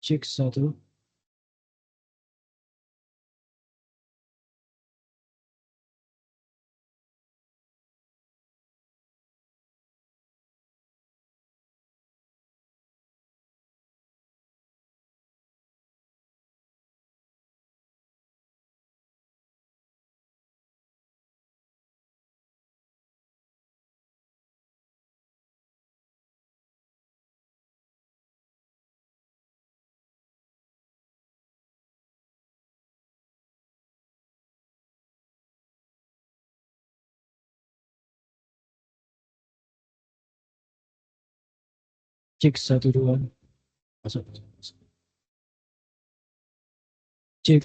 Cek satu. Cek satu dua. Masuk. Cek.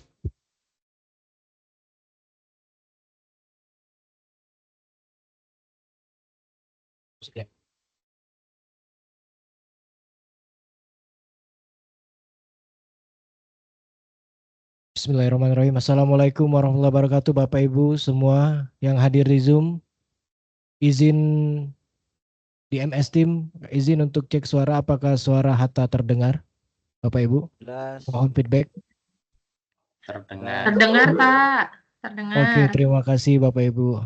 Ya. Bismillahirrahmanirrahim. Assalamualaikum warahmatullahi wabarakatuh, Bapak Ibu semua yang hadir di Zoom. Izin di MS Team, izin untuk cek suara apakah suara Hatta terdengar, Bapak Ibu. Mohon feedback. Terdengar. Terdengar, Pak. Terdengar. Oke, terima kasih Bapak Ibu.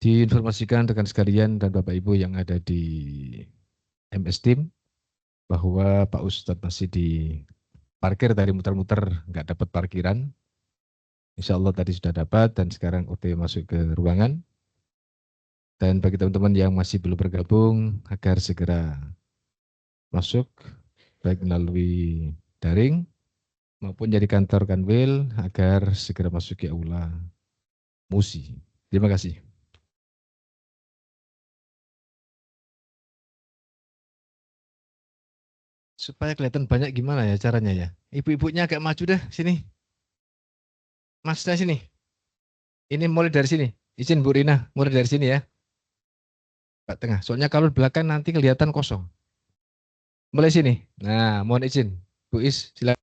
Diinformasikan rekan sekalian dan Bapak Ibu yang ada di MS Team bahwa Pak Ustadz masih di parkir, tadi muter-muter nggak dapat parkiran. Insya Allah tadi sudah dapat dan sekarang OTW masuk ke ruangan. Dan bagi teman-teman yang masih belum bergabung agar segera masuk baik melalui daring maupun dari kantor Kanwil agar segera masuk ke aula MUSI. Terima kasih. Supaya kelihatan banyak gimana ya caranya ya. Ibu-ibunya agak maju deh sini. Masnya sini. Ini mulai dari sini. Izin Bu Rina, mulai dari sini ya. Pak tengah. Soalnya kalau di belakang nanti kelihatan kosong. Mulai sini. Nah, mohon izin. Bu Is, silakan.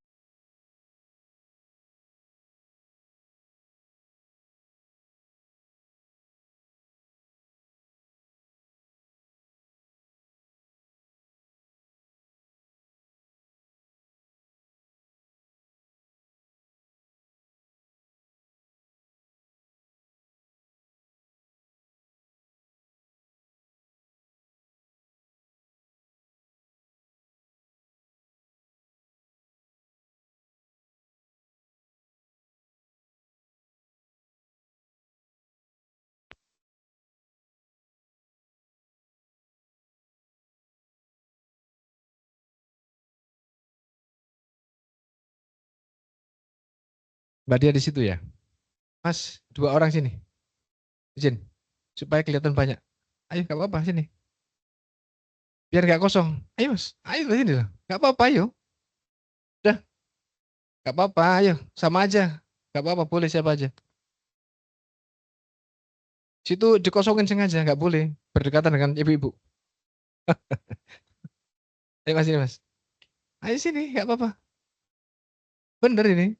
Mbak Dia di situ ya. Mas, 2 orang sini. Izin. Supaya kelihatan banyak. Ayo, gak apa-apa sini. Biar gak kosong. Ayo mas, ayo sini lah. Gak apa-apa, ayo. Udah, gak apa-apa, ayo. Sama aja. Gak apa-apa, boleh siapa aja. Situ dikosongin sengaja, gak boleh. Berdekatan dengan ibu-ibu. Ayo mas, sini mas. Ayo sini, gak apa-apa. Bener ini.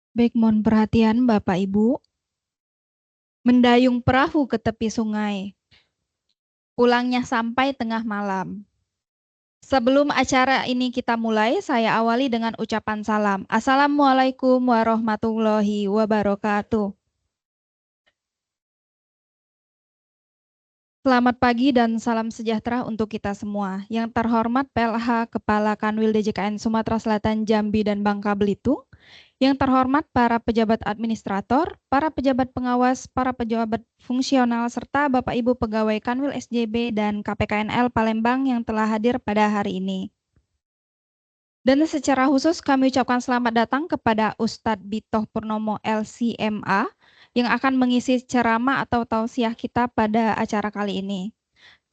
Baik, mohon perhatian Bapak Ibu. Mendayung perahu ke tepi sungai. Pulangnya sampai tengah malam. Sebelum acara ini kita mulai, saya awali dengan ucapan salam. Assalamualaikum warahmatullahi wabarakatuh. Selamat pagi dan salam sejahtera untuk kita semua. Yang terhormat PLH Kepala Kanwil DJKN Sumatera Selatan, Jambi, dan Bangka Belitung. Yang terhormat para pejabat administrator, para pejabat pengawas, para pejabat fungsional, serta Bapak Ibu pegawai Kanwil SJB dan KPKNL Palembang yang telah hadir pada hari ini. Dan secara khusus kami ucapkan selamat datang kepada Ustadz Bitoh Purnomo LCMA yang akan mengisi ceramah atau tausiah kita pada acara kali ini.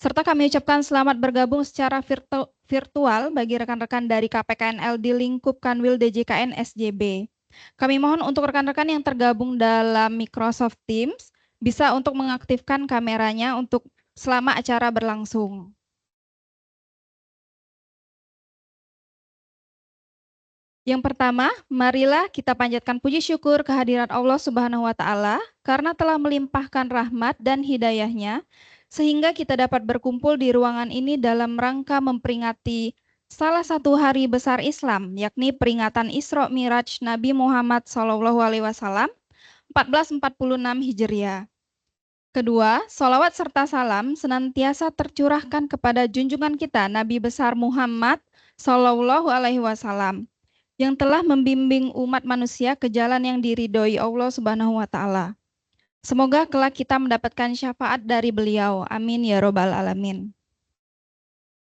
Serta kami ucapkan selamat bergabung secara virtual bagi rekan-rekan dari KPKNL di lingkup Kanwil DJKN SJB. Kami mohon untuk rekan-rekan yang tergabung dalam Microsoft Teams bisa untuk mengaktifkan kameranya untuk selama acara berlangsung. Yang pertama, marilah kita panjatkan puji syukur kehadirat Allah Subhanahu wa Ta'ala karena telah melimpahkan rahmat dan hidayah-Nya sehingga kita dapat berkumpul di ruangan ini dalam rangka memperingati salah satu hari besar Islam, yakni peringatan Isra Miraj Nabi Muhammad SAW 1446 Hijriah. Kedua, sholawat serta salam senantiasa tercurahkan kepada junjungan kita Nabi besar Muhammad SAW yang telah membimbing umat manusia ke jalan yang diridhoi Allah Subhanahu wa Ta'ala. Semoga kelak kita mendapatkan syafaat dari beliau. Amin ya robbal alamin.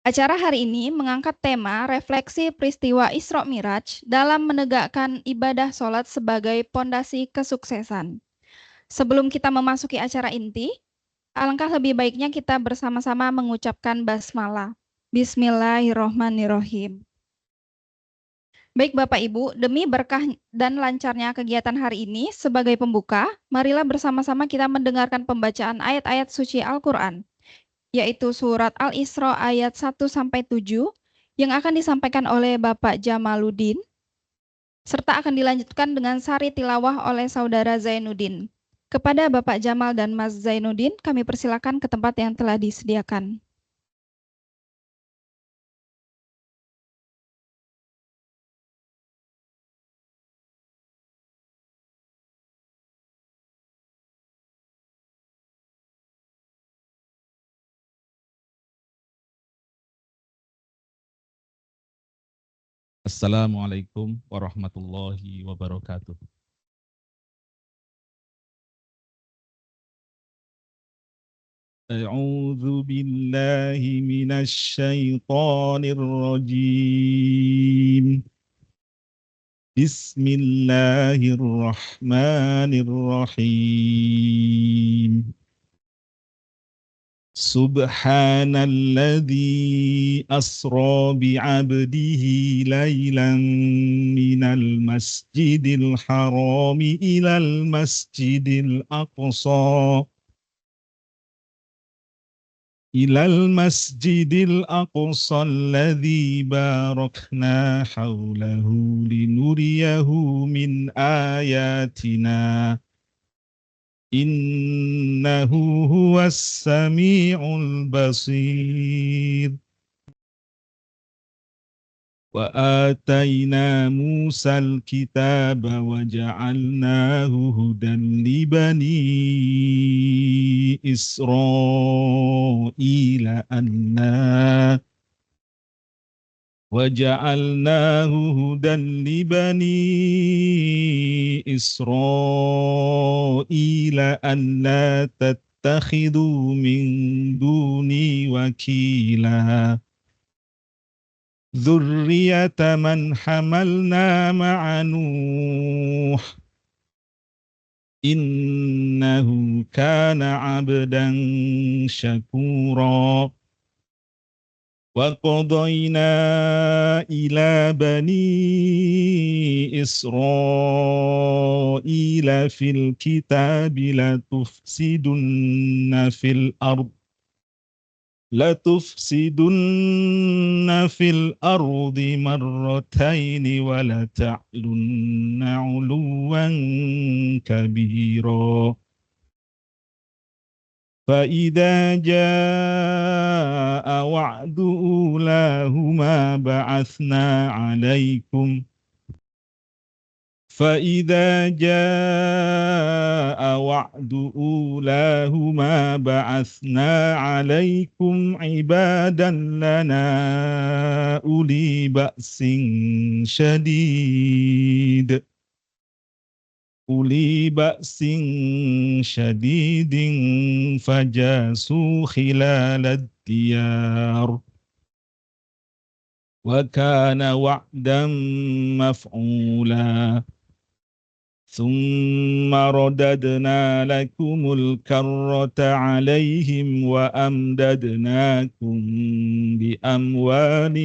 Acara hari ini mengangkat tema refleksi peristiwa Isra Miraj dalam menegakkan ibadah sholat sebagai pondasi kesuksesan. Sebelum kita memasuki acara inti, alangkah lebih baiknya kita bersama-sama mengucapkan basmalah. Bismillahirrohmanirrohim. Baik Bapak Ibu, demi berkah dan lancarnya kegiatan hari ini sebagai pembuka, marilah bersama-sama kita mendengarkan pembacaan ayat-ayat suci Al-Quran, yaitu surat Al-Isra ayat 1-7 yang akan disampaikan oleh Bapak Jamaluddin, serta akan dilanjutkan dengan sari tilawah oleh Saudara Zainuddin. Kepada Bapak Jamal dan Mas Zainuddin, kami persilakan ke tempat yang telah disediakan. Assalamualaikum warahmatullahi wabarakatuh. أعوذ بالله من الشيطان الرجيم. بسم الله الرحمن الرحيم. سبحان الذي أسرى بعبده ليلا من المسجد الحرام إلى المسجد الأقصى الذي باركنا حوله لنريه من آياتنا إنه هو السميع البصير. وآتينا موسى الكتاب وجعلناه هدى لبني إسرائيل ألا تتخذوا من دوني وكيلا ذرية من حملنا مع نوح إنه كان عبدا شكورا. وقضينا إلى بني إسرائيل في الكتاب لتفسدن في الأرض مرتين ولتعلن علوا كبيرا. فإذا جاء وعد أولاهما بعثنا عليكم عبادا لنا أولي بأس شديد فجاسوا خلال الديار وكان وعدا مفعولا. ثم رددنا لكم الكرة عليهم وأمددناكم بأموال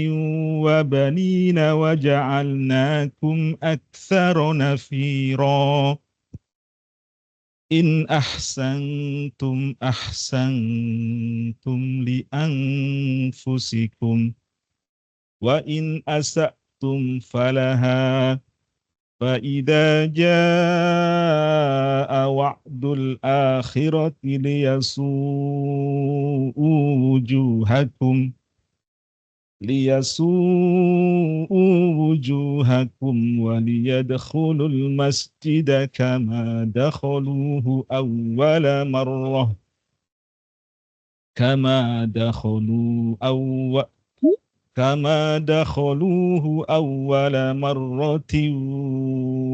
وبنين وجعلناكم أكثر نفيرا. إن أحسنتم أحسنتم لأنفسكم وإن أسأتم فلها. فإذا جاء وعد الآخرة ليسوءوا وجوهكم وليدخلوا المسجد كما دخلوه أول مرة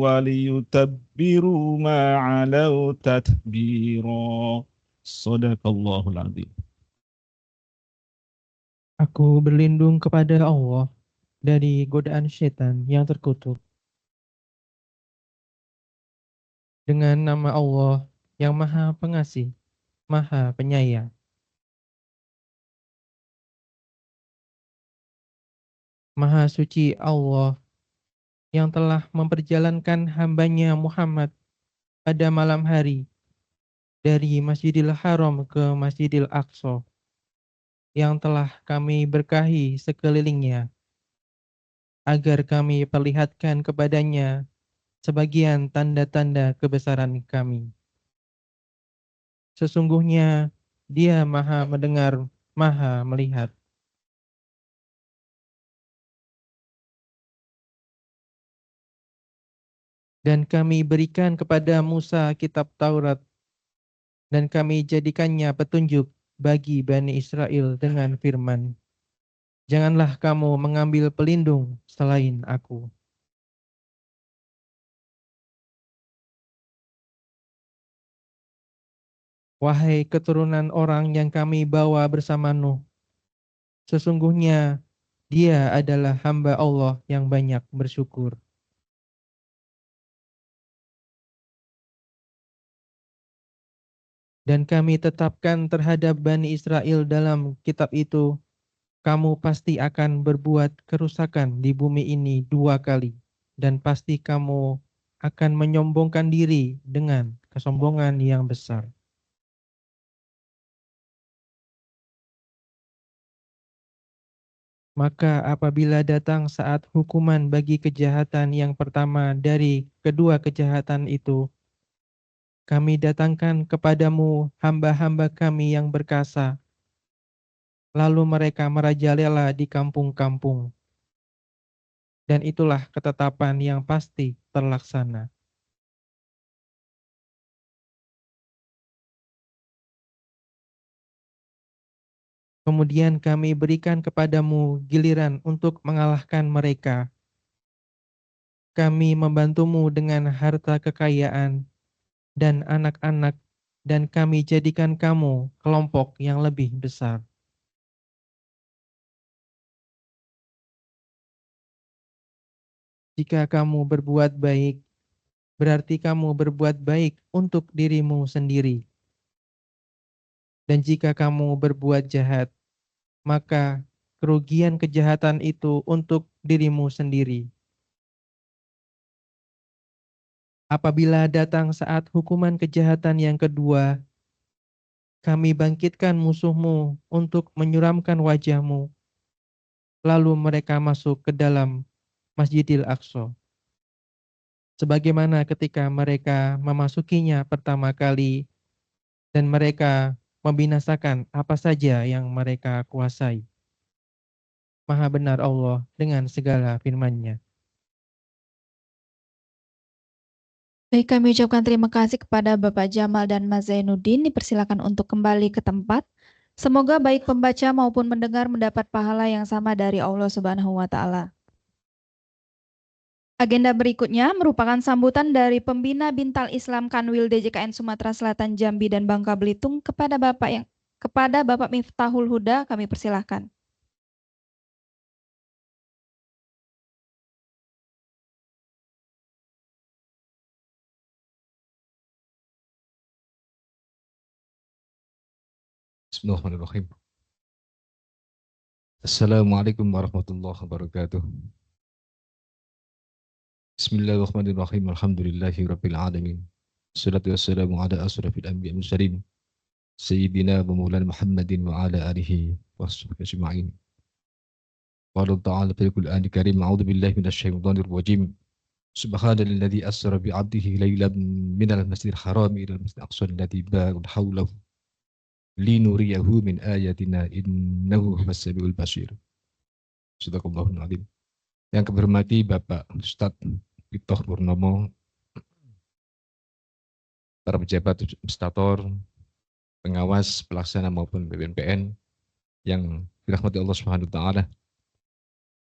وليتبروا ما علوا تتبيرا. Sadaqallahul Adzim. Aku berlindung kepada Allah dari godaan syaitan yang terkutuk. Dengan nama Allah yang Maha Pengasih, Maha Penyayang. Maha suci Allah yang telah memperjalankan hambanya Muhammad pada malam hari dari Masjidil Haram ke Masjidil Aqsa yang telah kami berkahi sekelilingnya agar kami perlihatkan kepadanya sebagian tanda-tanda kebesaran kami. Sesungguhnya Dia Maha mendengar, Maha melihat. Dan kami berikan kepada Musa kitab Taurat, dan kami jadikannya petunjuk bagi Bani Israel dengan firman, janganlah kamu mengambil pelindung selain aku. Wahai keturunan orang yang kami bawa bersama Nuh, sesungguhnya dia adalah hamba Allah yang banyak bersyukur. Dan kami tetapkan terhadap Bani Israel dalam kitab itu, kamu pasti akan berbuat kerusakan di bumi ini 2 kali, dan pasti kamu akan menyombongkan diri dengan kesombongan yang besar. Maka apabila datang saat hukuman bagi kejahatan yang pertama dari kedua kejahatan itu, kami datangkan kepadamu hamba-hamba kami yang berkasa, lalu mereka merajalela di kampung-kampung. Dan itulah ketetapan yang pasti terlaksana. Kemudian kami berikan kepadamu giliran untuk mengalahkan mereka. Kami membantumu dengan harta kekayaan dan anak-anak, dan kami jadikan kamu kelompok yang lebih besar. Jika kamu berbuat baik, berarti kamu berbuat baik untuk dirimu sendiri. Dan jika kamu berbuat jahat, maka kerugian kejahatan itu untuk dirimu sendiri. Apabila datang saat hukuman kejahatan yang kedua, kami bangkitkan musuhmu untuk menyuramkan wajahmu, lalu mereka masuk ke dalam Masjidil Aqsa. Sebagaimana ketika mereka memasukinya pertama kali, dan mereka membinasakan apa saja yang mereka kuasai. Maha benar Allah dengan segala firman-Nya. Baik, kami ucapkan terima kasih kepada Bapak Jamal dan Mas Zainuddin. Dipersilakan untuk kembali ke tempat. Semoga baik pembaca maupun mendengar mendapat pahala yang sama dari Allah Subhanahu wa Ta'ala. Agenda berikutnya merupakan sambutan dari Pembina Bintal Islam Kanwil DJKN Sumatera Selatan, Jambi, dan Bangka Belitung kepada Bapak Miftahul Huda. Kami persilahkan. Bismillahirrahmanirrahim. Assalamualaikum warahmatullahi wabarakatuh. Bismillahirrahmanirrahim. Alhamdulillahi rabbil alamin. Assalatu wassalamu ala asrafil anbiya'i wal mursalin. Sayyidina wa maulana Muhammadin wa ala alihi wa sahbihi ajma'in. Qala ta'ala fil Qur'anil Karim, a'udzu billahi minasy syaithanir rajim. Subhanalladzi asra bi 'abdihi lailan minal masjidil haram ila al-masjidil aqsa alladzi barakna hawlahu linuriyahu min ayatina innahu huwas samiul basir. Sadaqallahul azim. Yang kami hormati Bapak Ustadz Pitoh Purnomo, para pejabat administrator, pengawas, pelaksana maupun BPNPN yang dirahmati Allah Subhanahu wa taala.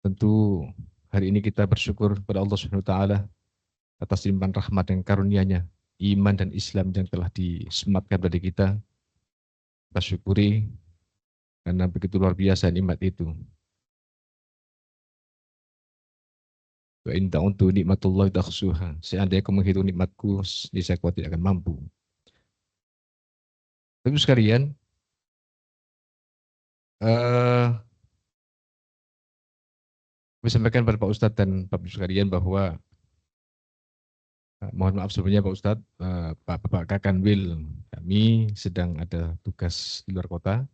Tentu hari ini kita bersyukur kepada Allah Subhanahu wa taala atas limpahan rahmat dan karunia-Nya, iman dan Islam yang telah disematkan pada kita. Kita syukuri karena begitu luar biasa nikmat itu. Wa in ta'uddu nikmatullahi tahsuha. Seandainya kamu menghitung nikmatku, niscaya kau tidak akan mampu. Bapak sekalian, kami sampaikan pada Pak Ustadz dan Bapak sekalian bahwa mohon maaf sebelumnya Pak Ustadz, Bapak Kakanwil kami sedang ada tugas di luar kota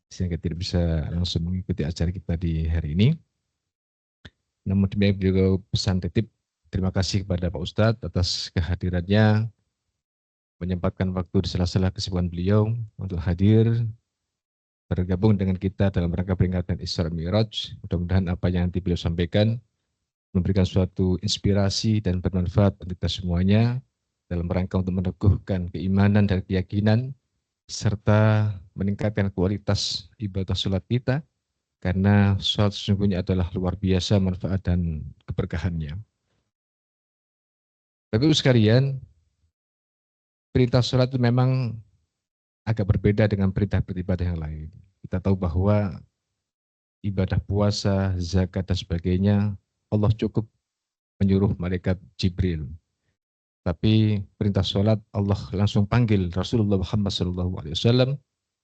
sehingga tidak bisa langsung mengikuti acara kita di hari ini. Namun demikian juga pesan titip terima kasih kepada Pak Ustadz atas kehadirannya menyempatkan waktu di sela-sela kesibukan beliau untuk hadir bergabung dengan kita dalam rangka peringatan Isra Mi'raj. Mudah-mudahan apa yang nanti beliau sampaikan memberikan suatu inspirasi dan bermanfaat untuk kita semuanya dalam rangka untuk meneguhkan keimanan dan keyakinan serta meningkatkan kualitas ibadah sholat kita karena sholat sesungguhnya adalah luar biasa manfaat dan keberkahannya. Bapak Ibu sekalian, perintah sholat itu memang agak berbeda dengan perintah beribadah yang lain. Kita tahu bahwa ibadah puasa, zakat, dan sebagainya, Allah cukup menyuruh malaikat Jibril. Tapi perintah sholat Allah langsung panggil Rasulullah Muhammad SAW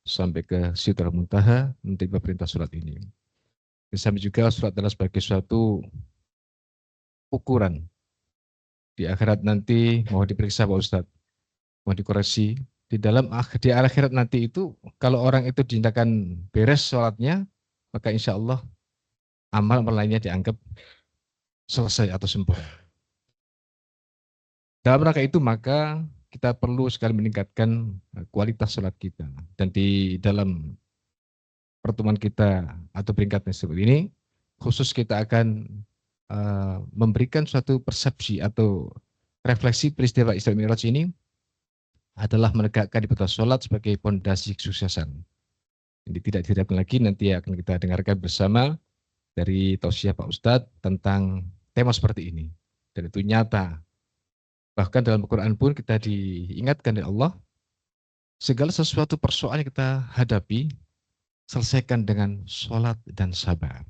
sampai ke Sidratul Muntaha menerima perintah sholat ini. Sampai juga sholat adalah sebagai suatu ukuran. Di akhirat nanti mau diperiksa Pak Ustadz, mau dikoreksi. Di akhirat nanti itu kalau orang itu dinyatakan beres sholatnya, maka insya Allah amal lainnya dianggap selesai atau sempurna. Dalam rangka itu maka kita perlu sekali meningkatkan kualitas sholat kita. Dan di dalam pertemuan kita atau peringkatnya seperti ini, khusus kita akan memberikan suatu persepsi atau refleksi peristiwa Isra Mi'raj ini adalah menegakkan ibadah sholat sebagai fondasi kesuksesan. Jadi tidak diharapkan lagi, nanti akan kita dengarkan bersama dari tausiah Pak Ustadz tentang tema seperti ini. Dan itu nyata. Bahkan dalam Al-Quran pun kita diingatkan oleh Allah, segala sesuatu persoalan yang kita hadapi, selesaikan dengan sholat dan sabar.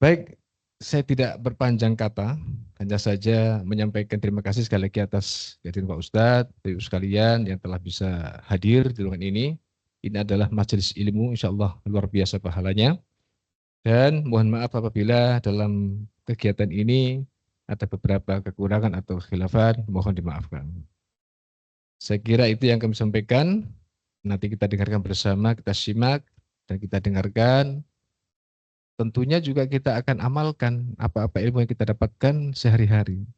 Baik, saya tidak berpanjang kata, hanya saja menyampaikan terima kasih sekali lagi atas kehadiran Pak Ustadz, Ibu sekalian yang telah bisa hadir di ruangan ini. Ini adalah majelis ilmu, insya Allah luar biasa pahalanya. Dan mohon maaf apabila dalam kegiatan ini ada beberapa kekurangan atau khilafan, mohon dimaafkan. Saya kira itu yang kami sampaikan. Nanti kita dengarkan bersama, kita simak, dan kita dengarkan. Tentunya juga kita akan amalkan apa-apa ilmu yang kita dapatkan sehari-hari.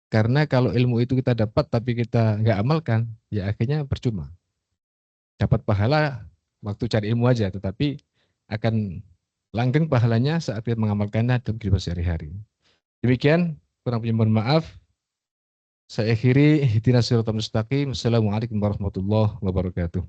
Karena kalau ilmu itu kita dapat tapi kita nggak amalkan, ya akhirnya percuma. Dapat pahala waktu cari ilmu aja, tetapi akan langgeng pahalanya saat kita mengamalkannya dalam kehidupan sehari-hari. Demikian, kurang punya mohon maaf. Saya akhiri, ihdinas siratal mustaqim. Assalamualaikum warahmatullahi wabarakatuh.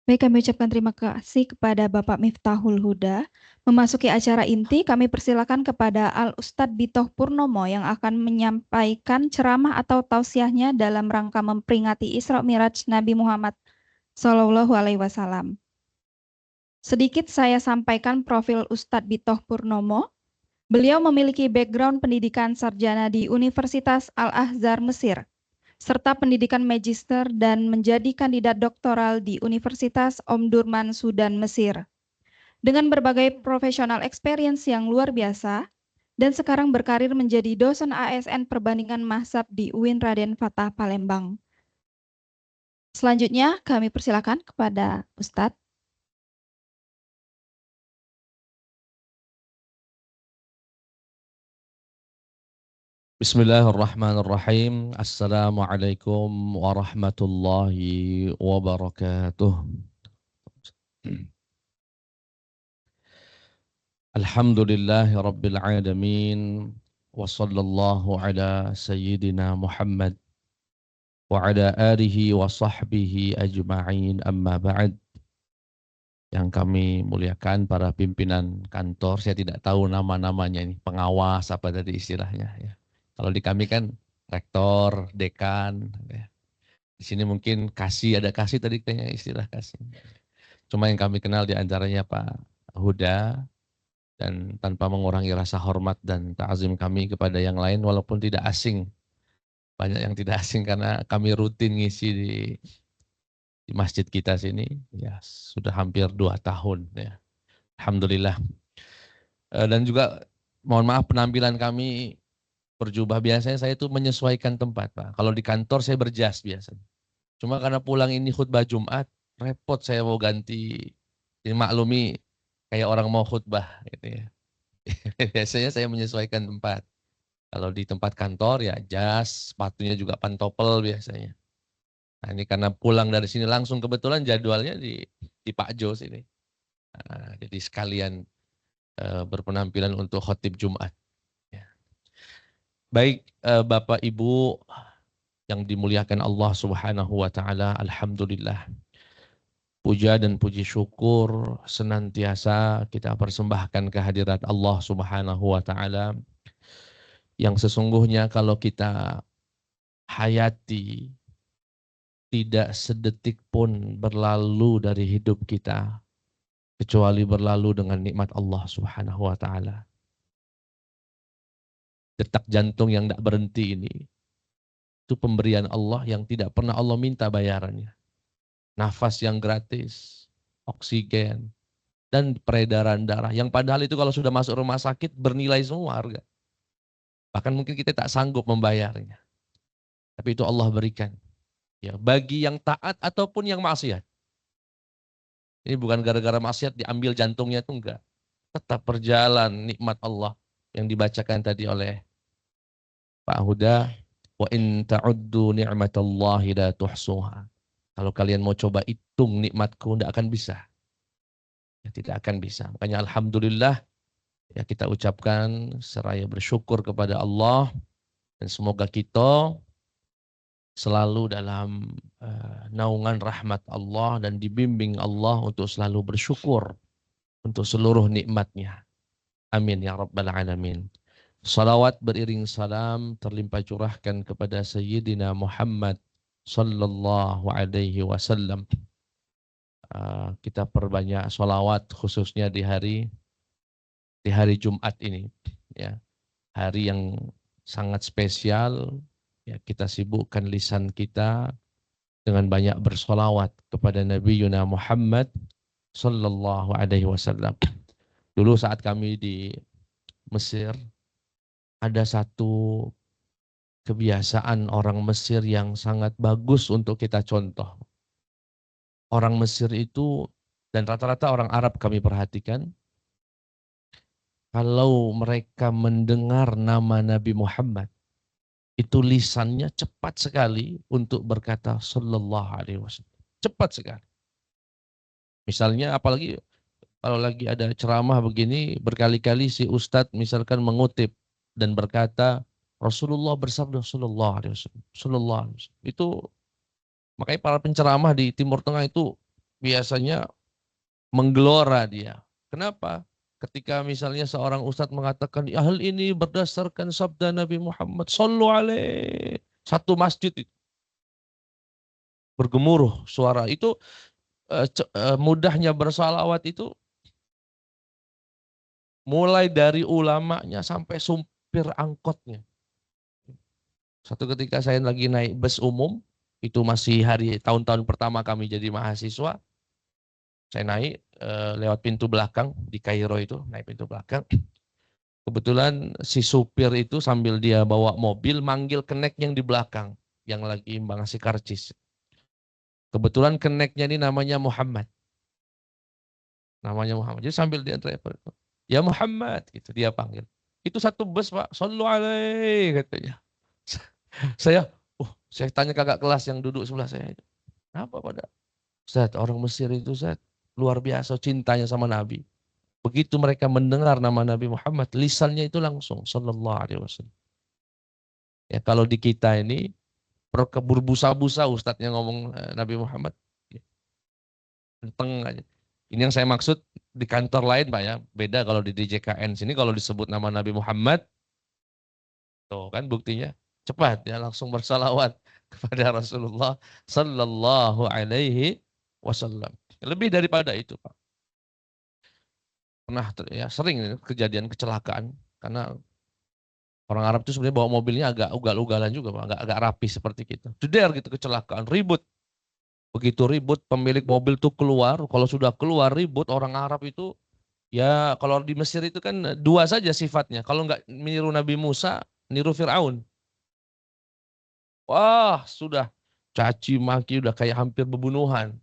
Baik, kami ucapkan terima kasih kepada Bapak Miftahul Huda. Memasuki acara inti, kami persilakan kepada Al-Ustadz Bitoh Purnomo yang akan menyampaikan ceramah atau tausiahnya dalam rangka memperingati Isra Mi'raj Nabi Muhammad SAW. Sedikit saya sampaikan profil Ustadz Bitoh Purnomo. Beliau memiliki background pendidikan sarjana di Universitas Al-Azhar Mesir, serta pendidikan magister dan menjadi kandidat doktoral di Universitas Omdurman Sudan Mesir. Dengan berbagai profesional experience yang luar biasa, dan sekarang berkarir menjadi dosen ASN Perbandingan Mazhab di UIN Raden Fatah Palembang. Selanjutnya kami persilakan kepada Ustadz. Bismillahirrahmanirrahim. Assalamualaikum warahmatullahi wabarakatuh. Alhamdulillahi rabbil alamin. Wa sallallahu ala sayyidina Muhammad wa ala alihi wa sahbihi ajma'in, amma ba'd. Yang kami muliakan para pimpinan kantor, saya tidak tahu nama-namanya ini, pengawas apa tadi istilahnya ya. Kalau di kami kan rektor, dekan. Di sini mungkin kasih, ada kasih tadi kayaknya istilah kasih. Cuma yang kami kenal di antaranya Pak Huda. Dan tanpa mengurangi rasa hormat dan ta'zim kami kepada yang lain walaupun tidak asing. Banyak yang tidak asing karena kami rutin ngisi di masjid kita sini. Ya sudah hampir 2 tahun ya. Alhamdulillah. Dan juga mohon maaf penampilan kami berjubah, biasanya saya itu menyesuaikan tempat Pak. Kalau di kantor saya berjas biasa. Cuma karena pulang ini khutbah Jumat, repot saya mau ganti. Jadi maklumi kayak orang mau khutbah gitu ya. Biasanya saya menyesuaikan tempat. Kalau di tempat kantor ya jas, sepatunya juga pantopel biasanya. Nah, ini karena pulang dari sini langsung kebetulan jadwalnya di Pak Jo sini. Nah, jadi sekalian berpenampilan untuk khotib Jumat. Ya. Baik Bapak Ibu yang dimuliakan Allah Subhanahu wa taala, alhamdulillah. Puja dan puji syukur senantiasa kita persembahkan kehadirat Allah Subhanahu wa taala yang sesungguhnya kalau kita hayati tidak sedetik pun berlalu dari hidup kita kecuali berlalu dengan nikmat Allah Subhanahu wa taala. Detak jantung yang tidak berhenti ini itu pemberian Allah yang tidak pernah Allah minta bayarannya. Nafas yang gratis, oksigen, dan peredaran darah. Yang padahal itu kalau sudah masuk rumah sakit bernilai semua harga. Bahkan mungkin kita tak sanggup membayarnya. Tapi itu Allah berikan. Ya, bagi yang taat ataupun yang maksiat. Ini bukan gara-gara maksiat diambil jantungnya itu enggak. Tetap berjalan nikmat Allah yang dibacakan tadi oleh Pak Huda. Wa in ta'uddu ni'matallahi la tuhsuha. Kalau kalian mau coba hitung nikmatku, tidak akan bisa. Ya, tidak akan bisa. Makanya alhamdulillah ya kita ucapkan seraya bersyukur kepada Allah dan semoga kita selalu dalam naungan rahmat Allah dan dibimbing Allah untuk selalu bersyukur untuk seluruh nikmatnya. Amin ya rabbal alamin. Salawat beriring salam terlimpah curahkan kepada Sayyidina Muhammad sallallahu alaihi wasallam. Kita perbanyak salawat khususnya di hari Jumat ini, ya, hari yang sangat spesial. Ya, kita sibukkan lisan kita dengan banyak bersolawat kepada Nabi Yuna Muhammad sallallahu alaihi wasallam. Dulu saat kami di Mesir ada satu kebiasaan orang Mesir yang sangat bagus untuk kita contoh. Orang Mesir itu dan rata-rata orang Arab kami perhatikan, kalau mereka mendengar nama Nabi Muhammad, itu lisannya cepat sekali untuk berkata sallallahu alaihi wasallam. Cepat sekali. Misalnya apalagi kalau lagi ada ceramah begini, berkali-kali si ustadz misalkan mengutip dan berkata Rasulullah bersabda sallallahu alaihi wasallam. Sallallahu alaihi wasallam. Itu makanya para penceramah di Timur Tengah itu biasanya menggelora dia. Kenapa? Ketika misalnya seorang ustadz mengatakan hal ini berdasarkan sabda Nabi Muhammad sallallahu alaihi, satu masjid itu bergemuruh suara. Itu mudahnya bersalawat itu mulai dari ulamanya sampai supir angkotnya. Satu ketika saya lagi naik bus umum, itu masih tahun-tahun pertama kami jadi mahasiswa. Saya naik lewat pintu belakang di Kairo itu, naik pintu belakang. Kebetulan si supir itu sambil dia bawa mobil manggil kenek yang di belakang yang lagi ngasih karcis. Kebetulan keneknya ini namanya Muhammad. Namanya Muhammad. Jadi sambil dia driver, ya Muhammad gitu dia panggil. Itu satu bus Pak, sallu alaihi katanya. Saya tanya kakak kelas yang duduk sebelah saya. Kenapa pada? Ustaz, orang Mesir itu Ustaz luar biasa cintanya sama Nabi. Begitu mereka mendengar nama Nabi Muhammad, lisannya itu langsung sallallahu alaihi wasallam. Ya kalau di kita ini berbusa-busa ustadznya ngomong Nabi Muhammad. Enteng aja. Ini yang saya maksud di kantor lain Pak ya. Beda kalau di DJKN sini kalau disebut nama Nabi Muhammad, tuh kan buktinya cepat ya langsung bersalawat kepada Rasulullah sallallahu alaihi wasallam. Lebih daripada itu Pak. Pernah ya sering kejadian kecelakaan karena orang Arab itu sebenarnya bawa mobilnya agak ugal-ugalan juga Pak, agak rapi seperti kita. Jeder gitu kecelakaan, ribut. Begitu ribut pemilik mobil tuh keluar, kalau sudah keluar ribut orang Arab itu ya kalau di Mesir itu kan dua saja sifatnya. Kalau enggak meniru Nabi Musa, niru Fir'aun. Wah, sudah caci maki udah kayak hampir pembunuhan.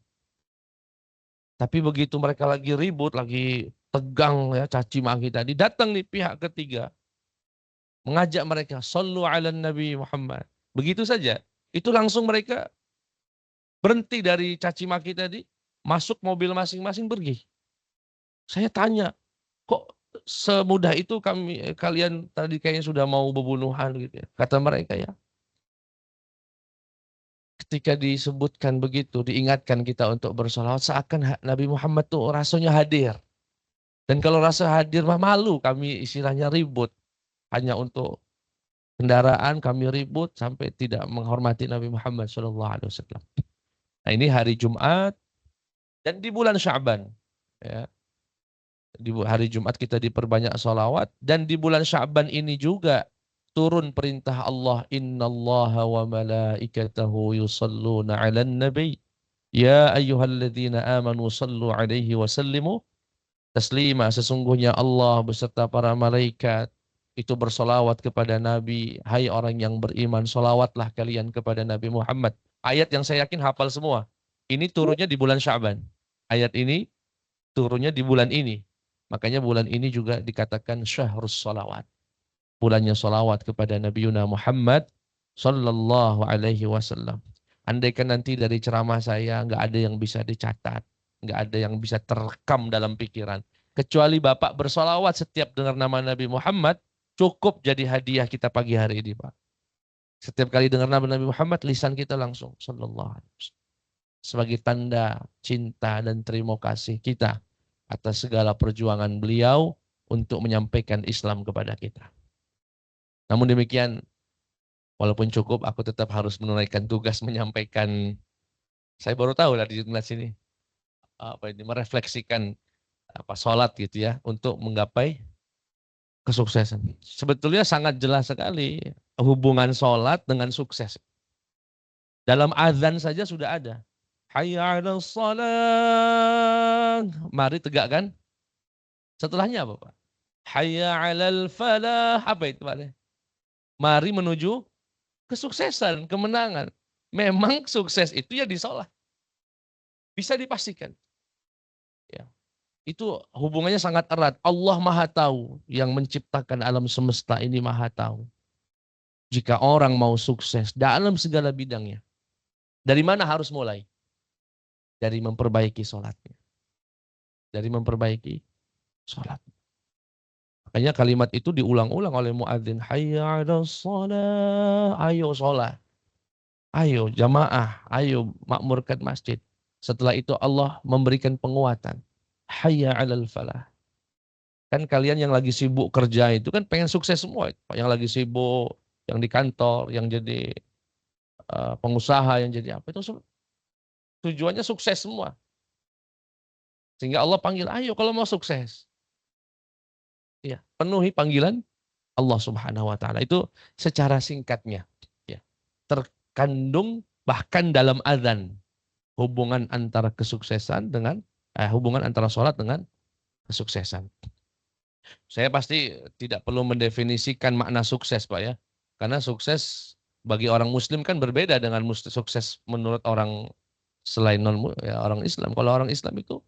Tapi begitu mereka lagi ribut, lagi tegang ya, caci maki tadi, datang nih pihak ketiga mengajak mereka sallu ala Nabi Muhammad. Begitu saja. Itu langsung mereka berhenti dari caci maki tadi, masuk mobil masing-masing pergi. Saya tanya, kok semudah itu kalian tadi kayaknya sudah mau bebunuhan gitu ya. Kata mereka ya. Ketika disebutkan begitu, diingatkan kita untuk bersolawat, seakan Nabi Muhammad tuh rasanya hadir. Dan kalau rasa hadir mah malu, kami istilahnya ribut. Hanya untuk kendaraan kami ribut sampai tidak menghormati Nabi Muhammad SAW. Nah ini hari Jumat dan di bulan Sya'ban. Ya. Di hari Jumat kita diperbanyak sholawat. Dan di bulan Sya'ban ini juga turun perintah Allah. Innallaha wa malaikatahu yusalluna ala nabi. Ya ayyuhalladzina amanu sallu alaihi wa sallimu taslima. Sesungguhnya Allah beserta para malaikat itu bersolawat kepada Nabi. Hai orang yang beriman, solawatlah kalian kepada Nabi Muhammad. Ayat yang saya yakin hafal semua. Ini turunnya di bulan Sya'ban. Ayat ini turunnya di bulan ini. Makanya bulan ini juga dikatakan syahrus solawat. Bulannya solawat kepada Nabi Muhammad sallallahu alaihi wasallam. Andaikan nanti dari ceramah saya nggak ada yang bisa dicatat, nggak ada yang bisa terekam dalam pikiran, kecuali Bapak bersolawat setiap dengar nama Nabi Muhammad, cukup jadi hadiah kita pagi hari ini, Pak. Setiap kali dengar nama Nabi Muhammad, lisan kita langsung sallallahu alaihi wasallam. Sebagai tanda cinta dan terima kasih kita atas segala perjuangan beliau untuk menyampaikan Islam kepada kita. Namun demikian, walaupun cukup, aku tetap harus menunaikan tugas menyampaikan. Saya baru tahu lah di sini merefleksikan sholat gitu ya untuk menggapai kesuksesan. Sebetulnya sangat jelas sekali hubungan sholat dengan sukses. Dalam azan saja sudah ada. Hayya 'alas shalah. Mari tegakkan. Setelahnya apa, Pak? Hayya 'alal falah. Apa itu, Pak? Mari menuju kesuksesan, kemenangan. Memang sukses itu ya di sholat. Bisa dipastikan. Ya. Itu hubungannya sangat erat. Allah Maha Tahu, yang menciptakan alam semesta ini Maha Tahu. Jika orang mau sukses dalam segala bidangnya, dari mana harus mulai? Dari memperbaiki sholatnya. Dari memperbaiki sholat. Makanya kalimat itu diulang-ulang oleh muadzin. Hayya 'alas shalah. Ayo sholat. Ayo jamaah. Ayo makmurkan masjid. Setelah itu Allah memberikan penguatan. Hayya 'alal falah. Kan kalian yang lagi sibuk kerja itu kan pengen sukses semua. Yang lagi sibuk, yang di kantor, yang jadi pengusaha, yang jadi apa. Itu tujuannya sukses semua. Sehingga Allah panggil, ayo kalau mau sukses. Ya, penuhi panggilan Allah Subhanahu wa taala. Itu secara singkatnya ya. Terkandung bahkan dalam azan hubungan antara kesuksesan dengan hubungan antara sholat dengan kesuksesan. Saya pasti tidak perlu mendefinisikan makna sukses, Pak ya. Karena sukses bagi orang muslim kan berbeda dengan sukses menurut orang selain orang Islam. Kalau orang Islam itu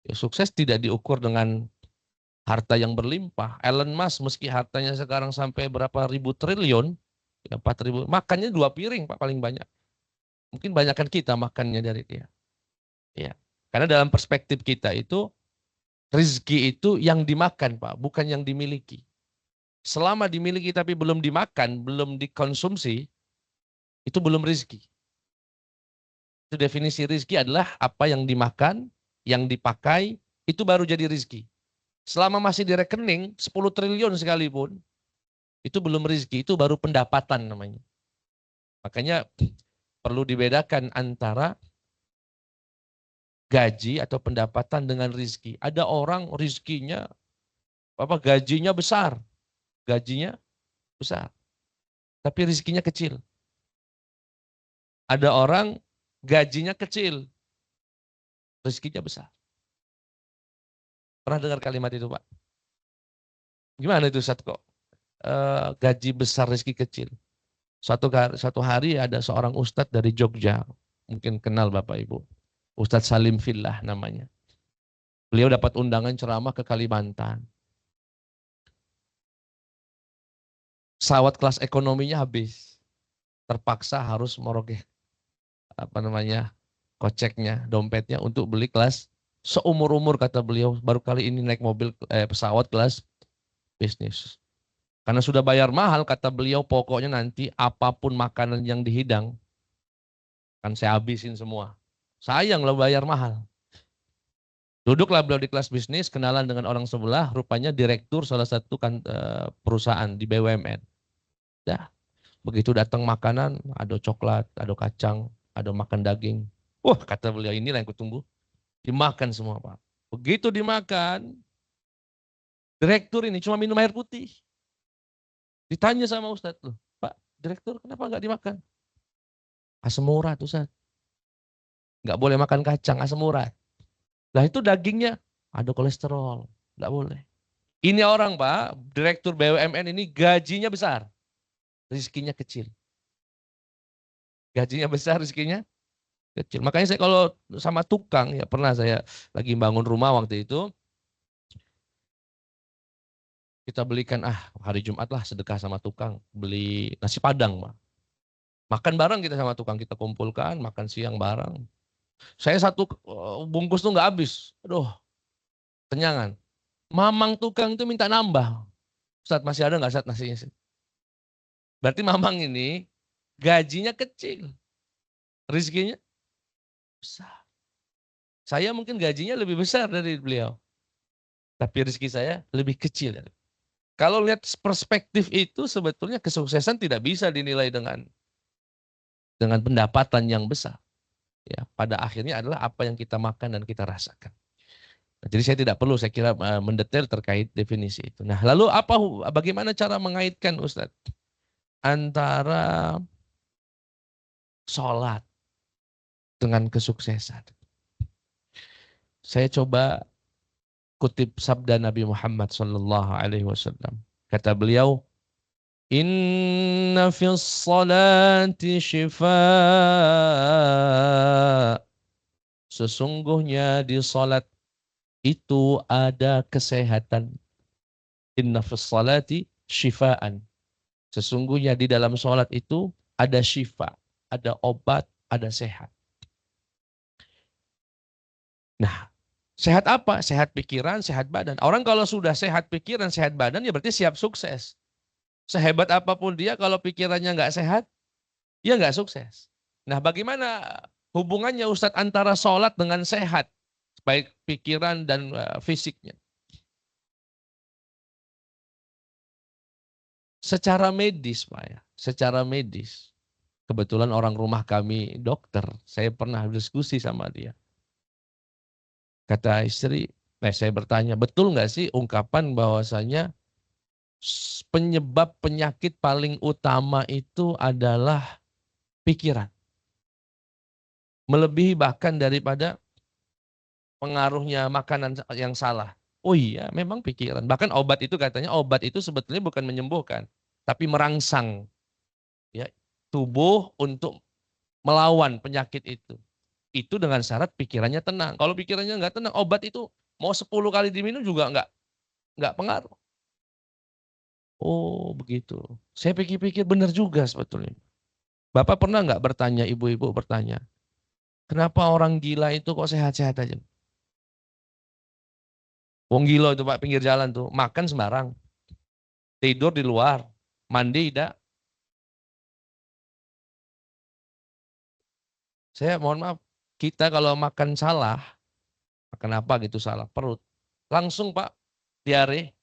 ya, sukses tidak diukur dengan harta yang berlimpah. Elon Musk meski hartanya sekarang sampai berapa ribu triliun, ya 4.000, makannya 2 piring Pak paling banyak. Mungkin banyakkan kita makannya dari dia. Ya. Karena dalam perspektif kita itu rezeki itu yang dimakan Pak, bukan yang dimiliki. Selama dimiliki tapi belum dimakan, belum dikonsumsi, itu belum rezeki. Itu definisi rezeki adalah apa yang dimakan, yang dipakai, itu baru jadi rezeki. Selama masih di rekening 10 triliun sekalipun, itu belum rezeki, itu baru pendapatan namanya. Makanya perlu dibedakan antara gaji atau pendapatan dengan rezeki. Ada orang rezekinya gajinya besar. Gajinya besar. Tapi rezekinya kecil. Ada orang gajinya kecil. Rezekinya besar. Pernah dengar kalimat itu, Pak? Gimana itu, Ustaz, kok? Gaji besar, rezeki kecil. Suatu hari ada seorang ustadz dari Jogja. Mungkin kenal Bapak Ibu. Ustadz Salim Fillah namanya. Beliau dapat undangan ceramah ke Kalimantan. Pesawat kelas ekonominya habis. Terpaksa harus merogeh koceknya, dompetnya untuk beli kelas seumur-umur, kata beliau, baru kali ini naik pesawat kelas bisnis. Karena sudah bayar mahal, kata beliau, pokoknya nanti apapun makanan yang dihidang kan saya habisin semua. Sayang lah bayar mahal. Duduklah beliau di kelas bisnis, kenalan dengan orang sebelah, rupanya direktur salah satu perusahaan di BUMN. Dah, begitu datang makanan, ada coklat, ada kacang, ada makan daging. Wah, kata beliau, inilah yang kutunggu. Dimakan semua, Pak. Begitu dimakan, direktur ini cuma minum air putih. Ditanya sama Ustadz, loh, Pak, direktur kenapa nggak dimakan? Asam urat, Ustadz. Nggak boleh makan kacang, asam urat. Lah itu dagingnya ada kolesterol, nggak boleh. Ini orang, Pak, direktur BUMN ini gajinya besar, rezekinya kecil. Gajinya besar, rezekinya kecil. Makanya saya kalau sama tukang, ya pernah saya lagi bangun rumah waktu itu, kita belikan, hari Jumat lah sedekah sama tukang, beli nasi Padang, Pak. Makan bareng kita sama tukang, kita kumpulkan, makan siang bareng. Saya satu bungkus tuh nggak habis. Aduh, kenyangan. Mamang tukang itu minta nambah. Ustadz, masih ada nggak Ustadz nasinya? Berarti mamang ini gajinya kecil. Rezekinya besar. Saya mungkin gajinya lebih besar dari beliau. Tapi rezeki saya lebih kecil. Kalau lihat perspektif itu, sebetulnya kesuksesan tidak bisa dinilai dengan pendapatan yang besar. Ya, pada akhirnya adalah apa yang kita makan dan kita rasakan. Jadi saya tidak perlu, saya kira, mendetail terkait definisi itu. Nah, lalu bagaimana cara mengaitkan, Ustadz, antara sholat dengan kesuksesan? Saya coba kutip sabda Nabi Muhammad SAW. Kata beliau, Inna fis salati shifa. Sesungguhnya di salat itu ada kesehatan. Inna fis salati shifaan. Sesungguhnya di dalam salat itu ada syifa, ada obat, ada sehat. Nah, sehat apa? Sehat pikiran, sehat badan. Orang kalau sudah sehat pikiran, sehat badan, ya berarti siap sukses. Sehebat apapun dia, kalau pikirannya nggak sehat, dia nggak sukses. Nah, bagaimana hubungannya Ustadz antara sholat dengan sehat, baik pikiran dan fisiknya? Secara medis, Pak ya, secara medis. Kebetulan orang rumah kami dokter, saya pernah diskusi sama dia. Kata istri, saya bertanya, betul nggak sih ungkapan bahwasanya penyebab penyakit paling utama itu adalah pikiran. Melebihi bahkan daripada pengaruhnya makanan yang salah. Oh iya, memang pikiran. Bahkan obat itu, katanya obat itu sebetulnya bukan menyembuhkan, tapi merangsang ya tubuh untuk melawan penyakit itu. Itu dengan syarat pikirannya tenang. Kalau pikirannya nggak tenang, obat itu mau 10 kali diminum juga nggak pengaruh. Oh begitu. Saya pikir-pikir benar juga sebetulnya. Bapak pernah nggak bertanya, ibu-ibu bertanya, kenapa orang gila itu kok sehat-sehat aja? Wong gila itu Pak, pinggir jalan tuh, makan sembarang, tidur di luar, mandi tidak. Saya mohon maaf, kita kalau makan salah, makan apa gitu salah, perut, langsung Pak, diare.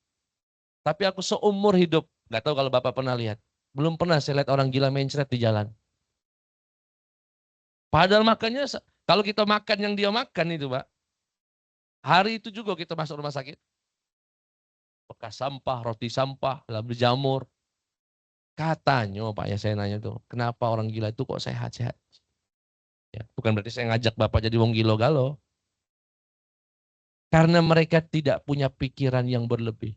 Tapi aku seumur hidup, nggak tahu kalau Bapak pernah lihat, belum pernah saya lihat orang gila mencret di jalan. Padahal makannya, kalau kita makan yang dia makan itu Pak, hari itu juga kita masuk rumah sakit. Bekas sampah, roti sampah, lalu berjamur. Katanya Pak ya, saya nanya tuh, kenapa orang gila itu kok sehat-sehat? Ya, bukan berarti saya ngajak Bapak jadi wong gilo galo. Karena mereka tidak punya pikiran yang berlebih.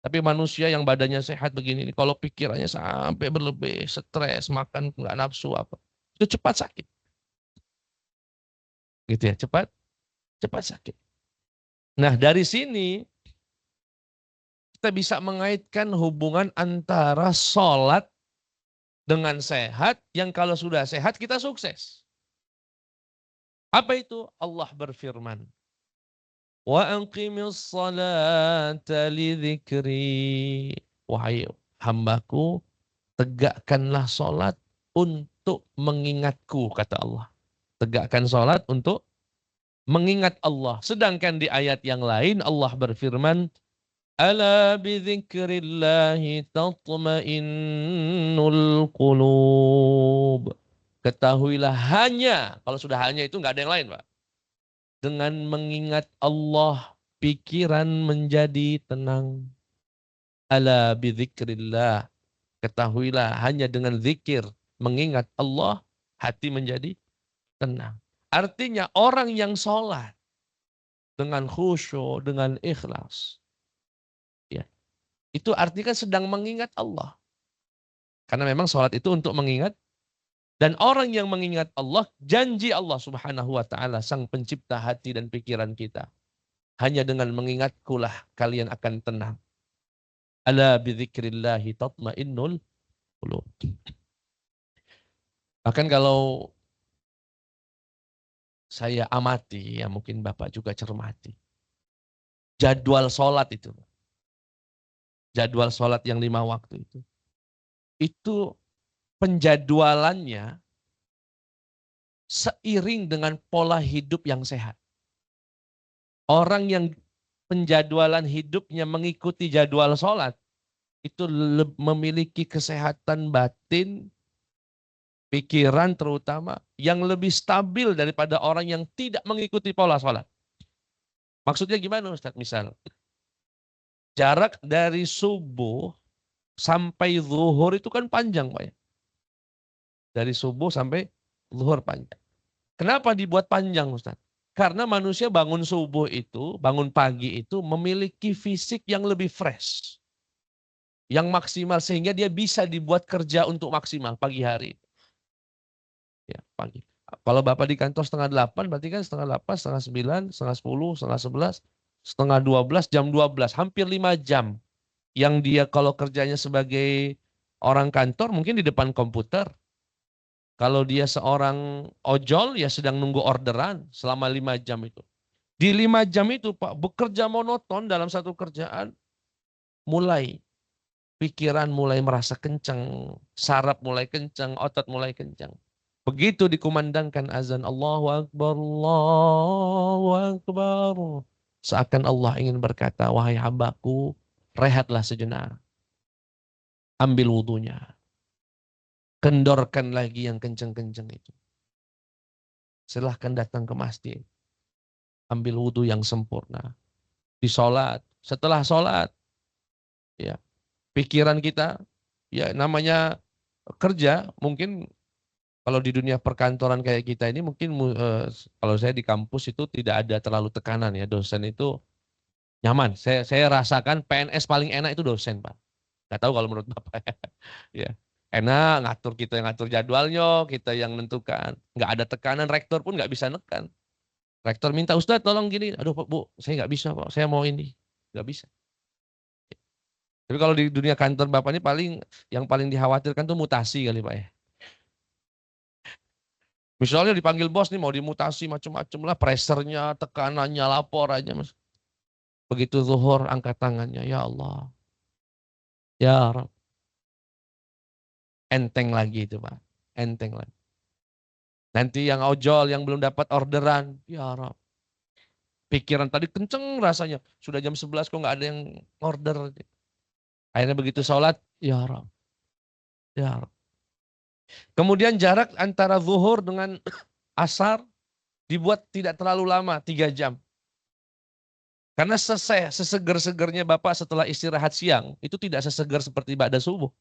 Tapi manusia yang badannya sehat begini, kalau pikirannya sampai berlebih, stres, makan nggak nafsu apa, itu cepat sakit. Gitu ya, cepat cepat sakit. Nah, dari sini kita bisa mengaitkan hubungan antara sholat dengan sehat, yang kalau sudah sehat kita sukses. Apa itu? Allah berfirman, wa aqimis salata lidzikri. Wahai hambaku, tegakkanlah sholat untuk mengingatku, kata Allah. Tegakkan sholat untuk mengingat Allah. Sedangkan di ayat yang lain Allah berfirman, ala bidzikrillahi tatma'innul qulub. Ketahuilah hanya, kalau sudah hanya itu nggak ada yang lain, Pak. Dengan mengingat Allah, pikiran menjadi tenang. Ala bidzikrillah. Ketahuilah hanya dengan zikir, mengingat Allah, hati menjadi tenang. Artinya orang yang sholat dengan khusyuk, dengan ikhlas, ya, itu artinya sedang mengingat Allah. Karena memang sholat itu untuk mengingat. Dan orang yang mengingat Allah, janji Allah subhanahu wa ta'ala, sang pencipta hati dan pikiran kita. Hanya dengan mengingatkulah kalian akan tenang. Ala bidzikrillahi tatma'innul qulub. Bahkan kalau saya amati, ya mungkin Bapak juga cermati. Jadwal sholat itu. Jadwal sholat yang 5 waktu itu. Itu penjadwalannya seiring dengan pola hidup yang sehat. Orang yang penjadwalan hidupnya mengikuti jadwal sholat, itu memiliki kesehatan batin, pikiran terutama, yang lebih stabil daripada orang yang tidak mengikuti pola sholat. Maksudnya gimana Ustaz? Misal, jarak dari subuh sampai zuhur itu kan panjang, Pak ya. Dari subuh sampai zuhur panjang. Kenapa dibuat panjang, Ustaz? Karena manusia bangun subuh itu, bangun pagi itu memiliki fisik yang lebih fresh. Yang maksimal, sehingga dia bisa dibuat kerja untuk maksimal pagi hari. Ya, pagi. Kalau Bapak di kantor 7:30, berarti kan 7:30, 8:30, 9, 9:30, 10:30, 11:30, jam 12. Hampir 5 jam. Yang dia kalau kerjanya sebagai orang kantor mungkin di depan komputer. Kalau dia seorang ojol ya sedang nunggu orderan selama 5 jam itu. Di 5 jam itu Pak, bekerja monoton dalam satu kerjaan, mulai pikiran mulai merasa kencang, saraf mulai kencang, otot mulai kencang. Begitu dikumandangkan azan, Allahu Akbar, Allahu Akbar. Seakan Allah ingin berkata, wahai hambaku, rehatlah sejenak. Ambil wudunya. Kendorkan lagi yang kencang-kencang itu. Silahkan datang ke masjid. Ambil wudu yang sempurna. Di sholat. Setelah sholat. Ya, pikiran kita, ya namanya kerja, mungkin kalau di dunia perkantoran kayak kita ini, mungkin kalau saya di kampus itu tidak ada terlalu tekanan ya. Dosen itu nyaman. Saya rasakan PNS paling enak itu dosen, Pak. Nggak tahu kalau menurut Bapak ya. Enak, ngatur, kita yang ngatur jadwalnya, kita yang menentukan. Nggak ada tekanan, rektor pun nggak bisa nekan. Rektor minta, Ustaz tolong gini. Aduh Pak, Bu, saya nggak bisa Pak, saya mau ini. Nggak bisa. Tapi kalau di dunia kantor Bapak ini yang paling dikhawatirkan tuh mutasi kali Pak ya. Misalnya dipanggil bos nih mau dimutasi macam-macam lah, pressernya, tekanannya, laporannya. Mas. Begitu zuhur angkat tangannya, ya Allah. Ya Rabb. Enteng lagi itu Pak, enteng lagi. Nanti yang ojol, yang belum dapat orderan, ya Rabb. Pikiran tadi kenceng rasanya, sudah jam 11 kok nggak ada yang order. Akhirnya begitu sholat, ya Rabb. Ya Rabb. Kemudian jarak antara zuhur dengan asar dibuat tidak terlalu lama, 3 jam. Karena seseger-segernya Bapak setelah istirahat siang, itu tidak sesegar seperti ba'da subuh.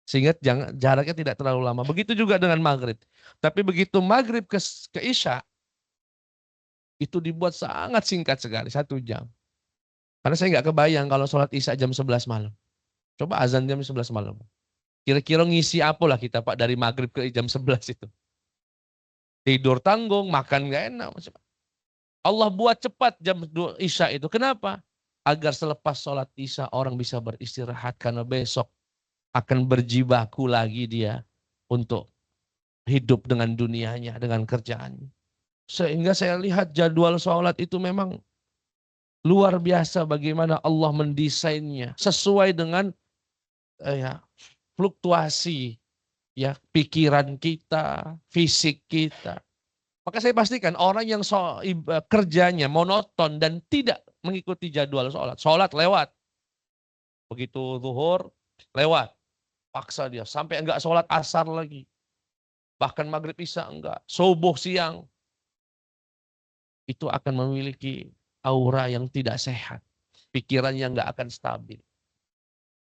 Sehingga jaraknya tidak terlalu lama. Begitu juga dengan maghrib. Tapi begitu maghrib ke isya, itu dibuat sangat singkat sekali, 1 jam. Karena saya nggak kebayang kalau sholat isya jam 11 malam. Coba azan jam 11 malam. Kira-kira ngisi apalah kita Pak dari maghrib ke jam 11 itu. Tidur tanggung, makan nggak enak. Allah buat cepat jam 2 Isya itu. Kenapa? Agar selepas sholat Isya orang bisa beristirahat. Karena besok akan berjibaku lagi dia untuk hidup dengan dunianya, dengan kerjaannya. Sehingga saya lihat jadwal sholat itu memang luar biasa bagaimana Allah mendesainnya. Sesuai dengan fluktuasi ya pikiran kita, fisik kita. Maka saya pastikan orang yang kerjanya monoton dan tidak mengikuti jadwal sholat. Sholat lewat. Begitu zuhur lewat. Paksa dia. Sampai enggak sholat asar lagi. Bahkan maghrib isya enggak. Subuh siang. Itu akan memiliki aura yang tidak sehat. Pikirannya enggak akan stabil.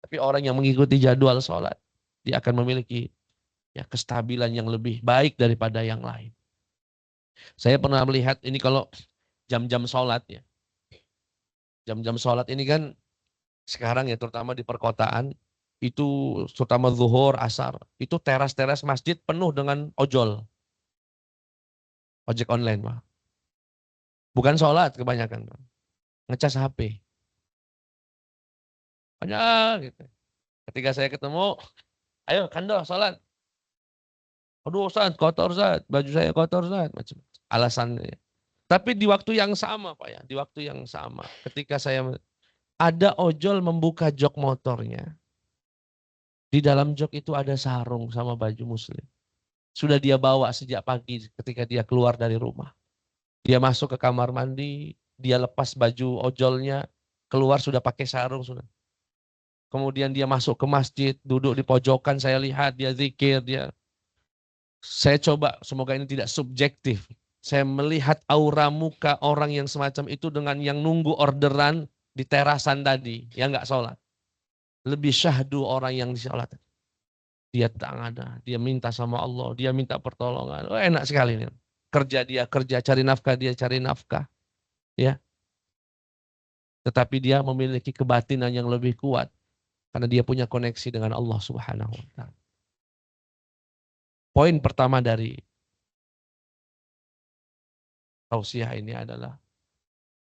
Tapi orang yang mengikuti jadwal sholat. Dia akan memiliki ya kestabilan yang lebih baik daripada yang lain. Saya pernah melihat ini kalau jam-jam sholat ya. Jam-jam sholat ini kan sekarang ya terutama di perkotaan itu terutama zuhur, asar. Itu teras-teras masjid penuh dengan ojol. Ojek online Pak. Bukan sholat kebanyakan Pak. Ngecas HP. Banyak gitu. Ketika saya ketemu, ayo kandor sholat. Aduh Ustaz, kotor Ustaz, baju saya kotor Ustaz, macam alasannya. Tapi di waktu yang sama Pak ya, di waktu yang sama ketika saya ada ojol membuka jok motornya. Di dalam jok itu ada sarung sama baju muslim. Sudah dia bawa sejak pagi ketika dia keluar dari rumah. Dia masuk ke kamar mandi, dia lepas baju ojolnya, keluar sudah pakai sarung sudah. Kemudian dia masuk ke masjid, duduk di pojokan, saya lihat dia zikir, dia. Saya coba, semoga ini tidak subjektif. Saya melihat aura muka orang yang semacam itu dengan yang nunggu orderan di terasan tadi, yang nggak sholat. Lebih syahdu orang yang sholat. Dia tak ada, dia minta sama Allah, dia minta pertolongan. Oh, enak sekali nih. Kerja dia kerja, cari nafkah dia cari nafkah. Ya. Tetapi dia memiliki kebatinan yang lebih kuat. Karena dia punya koneksi dengan Allah Subhanahu wa Ta'ala. Poin pertama dari tausiah ini adalah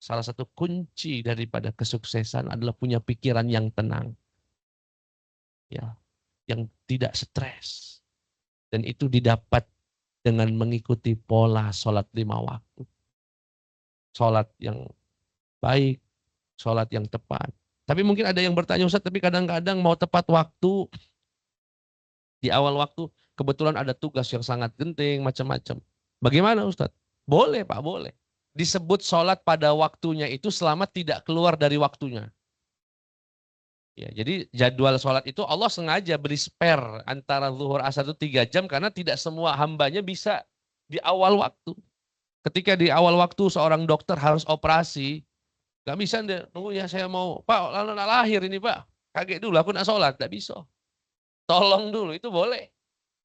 salah satu kunci daripada kesuksesan adalah punya pikiran yang tenang. Ya, yang tidak stres. Dan itu didapat dengan mengikuti pola sholat 5 waktu. Sholat yang baik, sholat yang tepat. Tapi mungkin ada yang bertanya, Ustaz, tapi kadang-kadang mau tepat waktu, di awal waktu, kebetulan ada tugas yang sangat genting, macam-macam. Bagaimana Ustaz? Boleh Pak, boleh. Disebut sholat pada waktunya itu selama tidak keluar dari waktunya. Ya, jadi jadwal sholat itu Allah sengaja beri spare antara zuhur asar itu 3 jam karena tidak semua hambanya bisa di awal waktu. Ketika di awal waktu seorang dokter harus operasi, gak bisa deh, tunggu ya saya mau, Pak lalu nak lahir ini Pak, kaget dulu aku nak sholat, gak bisa. Tolong dulu, itu boleh.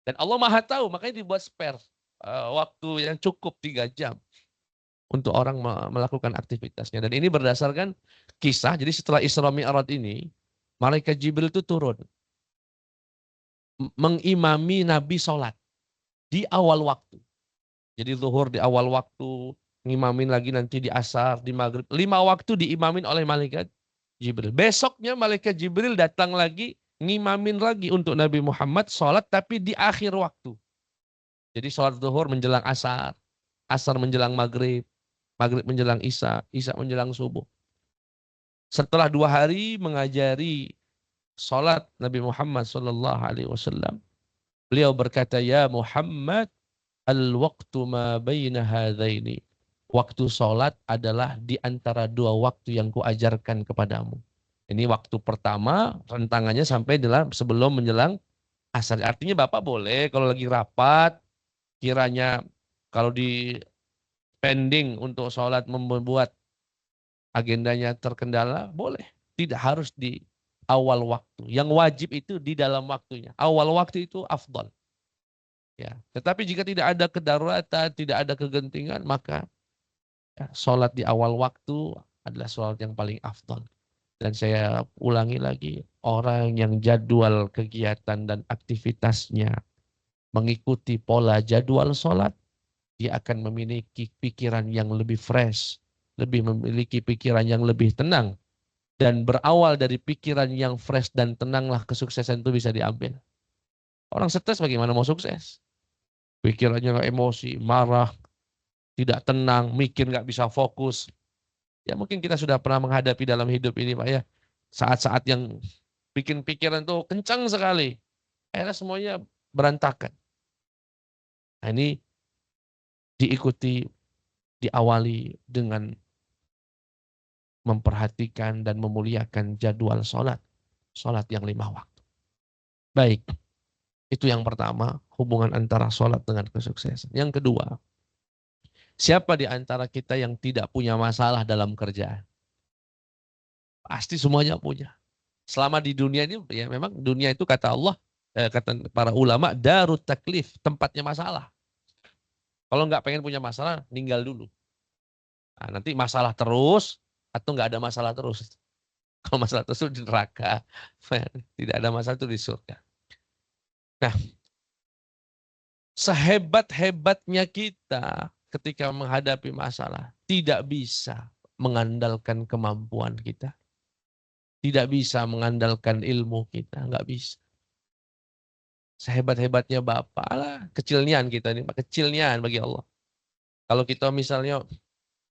Dan Allah Maha tahu, makanya dibuat spare waktu yang cukup 3 jam untuk orang melakukan aktivitasnya. Dan ini berdasarkan kisah, jadi setelah Isra Mi'raj ini, Malaikat Jibril itu turun. Mengimami Nabi sholat di awal waktu. Jadi zuhur di awal waktu, ngimamin lagi nanti di asar, di maghrib. 5 waktu diimamin oleh Malaikat Jibril. Besoknya Malaikat Jibril datang lagi, ngimamin lagi untuk Nabi Muhammad sholat tapi di akhir waktu. Jadi sholat zuhur menjelang asar, asar menjelang maghrib, maghrib menjelang isya, isya menjelang subuh. Setelah 2 hari mengajari sholat Nabi Muhammad SAW, beliau berkata, ya Muhammad, al-waqtu ma baina hadzaini. Waktu sholat adalah di antara 2 waktu yang kuajarkan kepadamu. Ini waktu pertama, rentangannya sampai sebelum menjelang asar. Artinya Bapak boleh kalau lagi rapat, kiranya kalau di pending untuk sholat membuat agendanya terkendala, boleh. Tidak harus di awal waktu. Yang wajib itu di dalam waktunya. Awal waktu itu afdal. Ya. Tetapi jika tidak ada kedaruratan, tidak ada kegentingan, maka ya, sholat di awal waktu adalah sholat yang paling afdal. Dan saya ulangi lagi, orang yang jadwal kegiatan dan aktivitasnya mengikuti pola jadwal sholat, dia akan memiliki pikiran yang lebih fresh, lebih memiliki pikiran yang lebih tenang. Dan berawal dari pikiran yang fresh dan tenanglah kesuksesan itu bisa diambil. Orang stres bagaimana mau sukses? Pikirannya emosi, marah, tidak tenang, mikir nggak bisa fokus. Ya mungkin kita sudah pernah menghadapi dalam hidup ini Pak ya. Saat-saat yang bikin pikiran tuh kencang sekali. Akhirnya semuanya berantakan. Nah ini diikuti, diawali dengan memperhatikan dan memuliakan jadwal sholat. Sholat yang 5 waktu. Baik, itu yang pertama, hubungan antara sholat dengan kesuksesan. Yang kedua, siapa di antara kita yang tidak punya masalah dalam kerjaan? Pasti semuanya punya. Selama di dunia ini, ya memang dunia itu kata Allah, kata para ulama, darut taklif, tempatnya masalah. Kalau nggak pengen punya masalah, ninggal dulu. Nah, nanti masalah terus, atau nggak ada masalah terus. Kalau masalah terus di neraka, tidak ada masalah itu di surga. Nah, sehebat-hebatnya kita ketika menghadapi masalah, tidak bisa mengandalkan kemampuan kita. Tidak bisa mengandalkan ilmu kita, nggak bisa. Sehebat-hebatnya Bapak lah, kecilnian kita ini, kecilnian bagi Allah. Kalau kita misalnya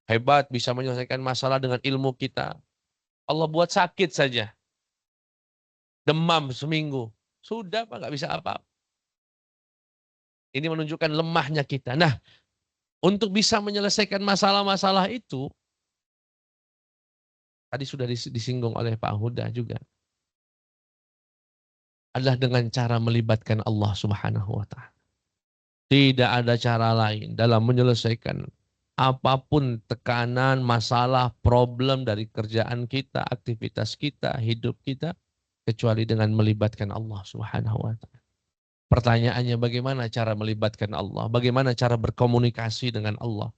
hebat bisa menyelesaikan masalah dengan ilmu kita, Allah buat sakit saja. Demam seminggu. Sudah Pak, nggak bisa apa-apa. Ini menunjukkan lemahnya kita. Nah, untuk bisa menyelesaikan masalah-masalah itu, tadi sudah disinggung oleh Pak Huda juga, adalah dengan cara melibatkan Allah Subhanahu wa Ta'ala. Tidak ada cara lain dalam menyelesaikan apapun tekanan, masalah, problem dari kerjaan kita, aktivitas kita, hidup kita, kecuali dengan melibatkan Allah Subhanahu wa Ta'ala. Pertanyaannya bagaimana cara melibatkan Allah? Bagaimana cara berkomunikasi dengan Allah?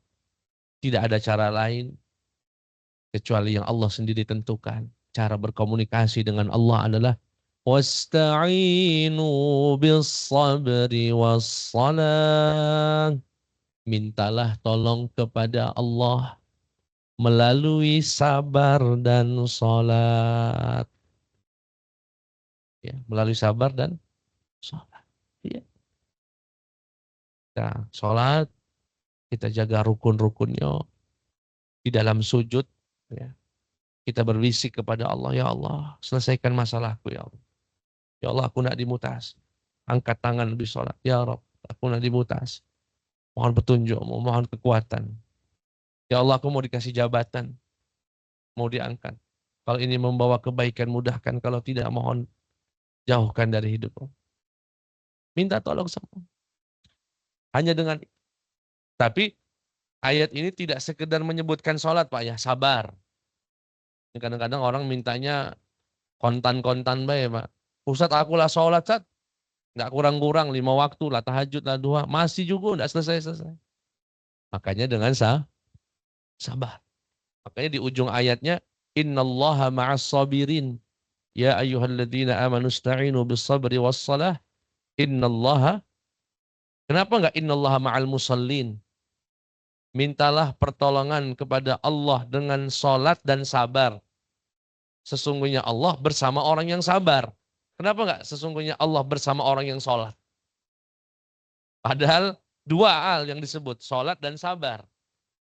Tidak ada cara lain kecuali yang Allah sendiri tentukan. Cara berkomunikasi dengan Allah adalah wasta'inu bis-sabri was-salah. Mintalah tolong kepada Allah melalui sabar dan salat. Ya, melalui sabar dan salat. Ya. Kita sholat, kita jaga rukun-rukunnya. Di dalam sujud, ya, kita berbisik kepada Allah, ya Allah, selesaikan masalahku ya Allah. Ya Allah, aku nak dimutasi. Angkat tangan lebih sholat. Ya Rabb, aku nak dimutasi. Mohon petunjukmu, mohon kekuatan. Ya Allah, aku mau dikasih jabatan. Mau diangkat. Kalau ini membawa kebaikan, mudahkan. Kalau tidak, mohon jauhkan dari hidupmu. Minta tolong sama. Hanya dengan, tapi ayat ini tidak sekedar menyebutkan sholat Pak ya, sabar. Kadang-kadang orang mintanya kontan-kontan baik Pak. Ustadz akulah sholat, Ustadz. Nggak kurang-kurang 5 waktu lah, tahajud lah 2. Masih juga nggak selesai-selesai. Makanya dengan sabar. Makanya di ujung ayatnya, innallaha ma'as sabirin. Ya ayyuhalladzina amanu ista'inu bis sabri was salah. Innallaha. Kenapa enggak innallaha ma'al musallin? Mintalah pertolongan kepada Allah dengan salat dan sabar. Sesungguhnya Allah bersama orang yang sabar. Kenapa enggak sesungguhnya Allah bersama orang yang salat? Padahal 2 hal yang disebut, salat dan sabar.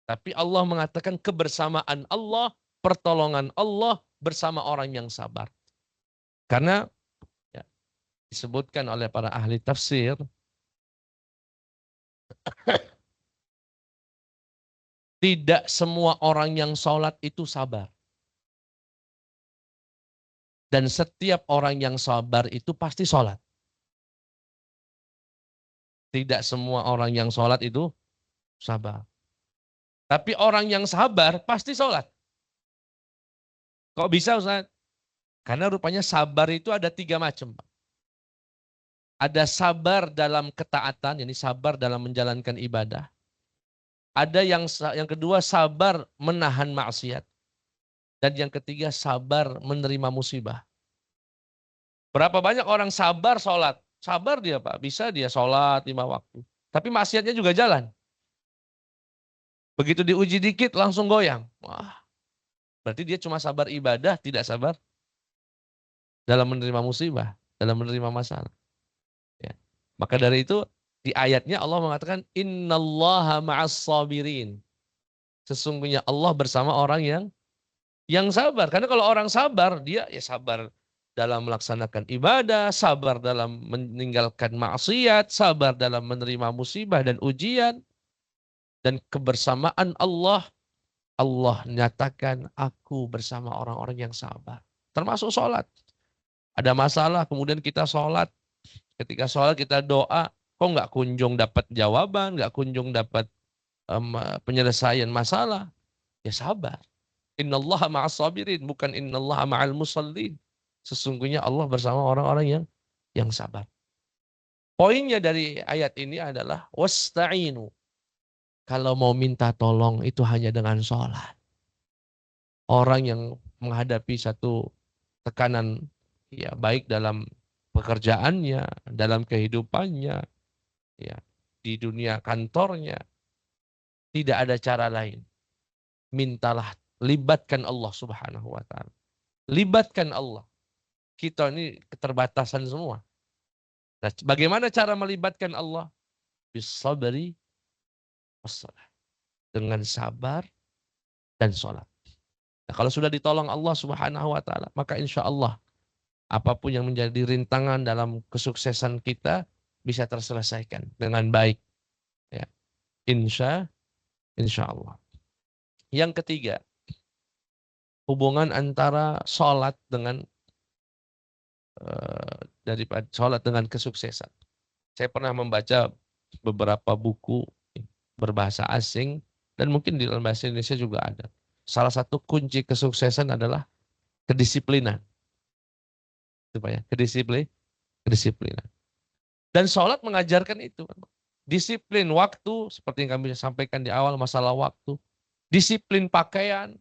Tapi Allah mengatakan kebersamaan Allah, pertolongan Allah bersama orang yang sabar. Karena ya, disebutkan oleh para ahli tafsir, tidak semua orang yang sholat itu sabar. Dan setiap orang yang sabar itu pasti sholat. Tidak semua orang yang sholat itu sabar. Tapi orang yang sabar pasti sholat. Kok bisa Ustaz? Karena rupanya sabar itu ada 3 macam. Ada sabar dalam ketaatan, yakni sabar dalam menjalankan ibadah. Ada yang kedua sabar menahan maksiat. Dan yang ketiga sabar menerima musibah. Berapa banyak orang sabar sholat? Sabar dia Pak, bisa dia sholat 5 waktu. Tapi maksiatnya juga jalan. Begitu diuji dikit langsung goyang. Wah, berarti dia cuma sabar ibadah, tidak sabar dalam menerima musibah, dalam menerima masalah. Ya. Maka dari itu di ayatnya Allah mengatakan innallaha ma'as sabirin. Sesungguhnya Allah bersama orang yang sabar. Karena kalau orang sabar, dia ya sabar dalam melaksanakan ibadah, sabar dalam meninggalkan maksiat, sabar dalam menerima musibah dan ujian. Dan kebersamaan Allah nyatakan aku bersama orang-orang yang sabar. Termasuk sholat. Ada masalah, kemudian kita sholat. Ketika sholat kita doa, kok nggak kunjung dapat jawaban, nggak kunjung dapat penyelesaian masalah. Ya sabar. Innallaha ma'as sabirin, bukan innallaha ma'al musallin. Sesungguhnya Allah bersama orang-orang yang sabar. Poinnya dari ayat ini adalah wasta'inu. Kalau mau minta tolong itu hanya dengan sholat. Orang yang menghadapi satu tekanan ya baik dalam pekerjaannya, dalam kehidupannya, ya di dunia kantornya, tidak ada cara lain. Mintalah, libatkan Allah Subhanahu wa taala. Libatkan Allah. Kita ini keterbatasan semua. Nah, bagaimana cara melibatkan Allah? Bisabri wassalah. Dengan sabar dan sholat. Nah, kalau sudah ditolong Allah Subhanahu wa taala, maka insya Allah apapun yang menjadi rintangan dalam kesuksesan kita bisa terselesaikan dengan baik. Ya. Insya Allah. Yang ketiga, hubungan antara sholat dengan daripada sholat dengan kesuksesan. Saya pernah membaca beberapa buku berbahasa asing dan mungkin di dalam bahasa Indonesia juga ada. Salah satu kunci kesuksesan adalah kedisiplinan. Supaya kedisiplinan. Dan sholat mengajarkan itu. Disiplin waktu, seperti yang kami sampaikan di awal masalah waktu. Disiplin pakaian.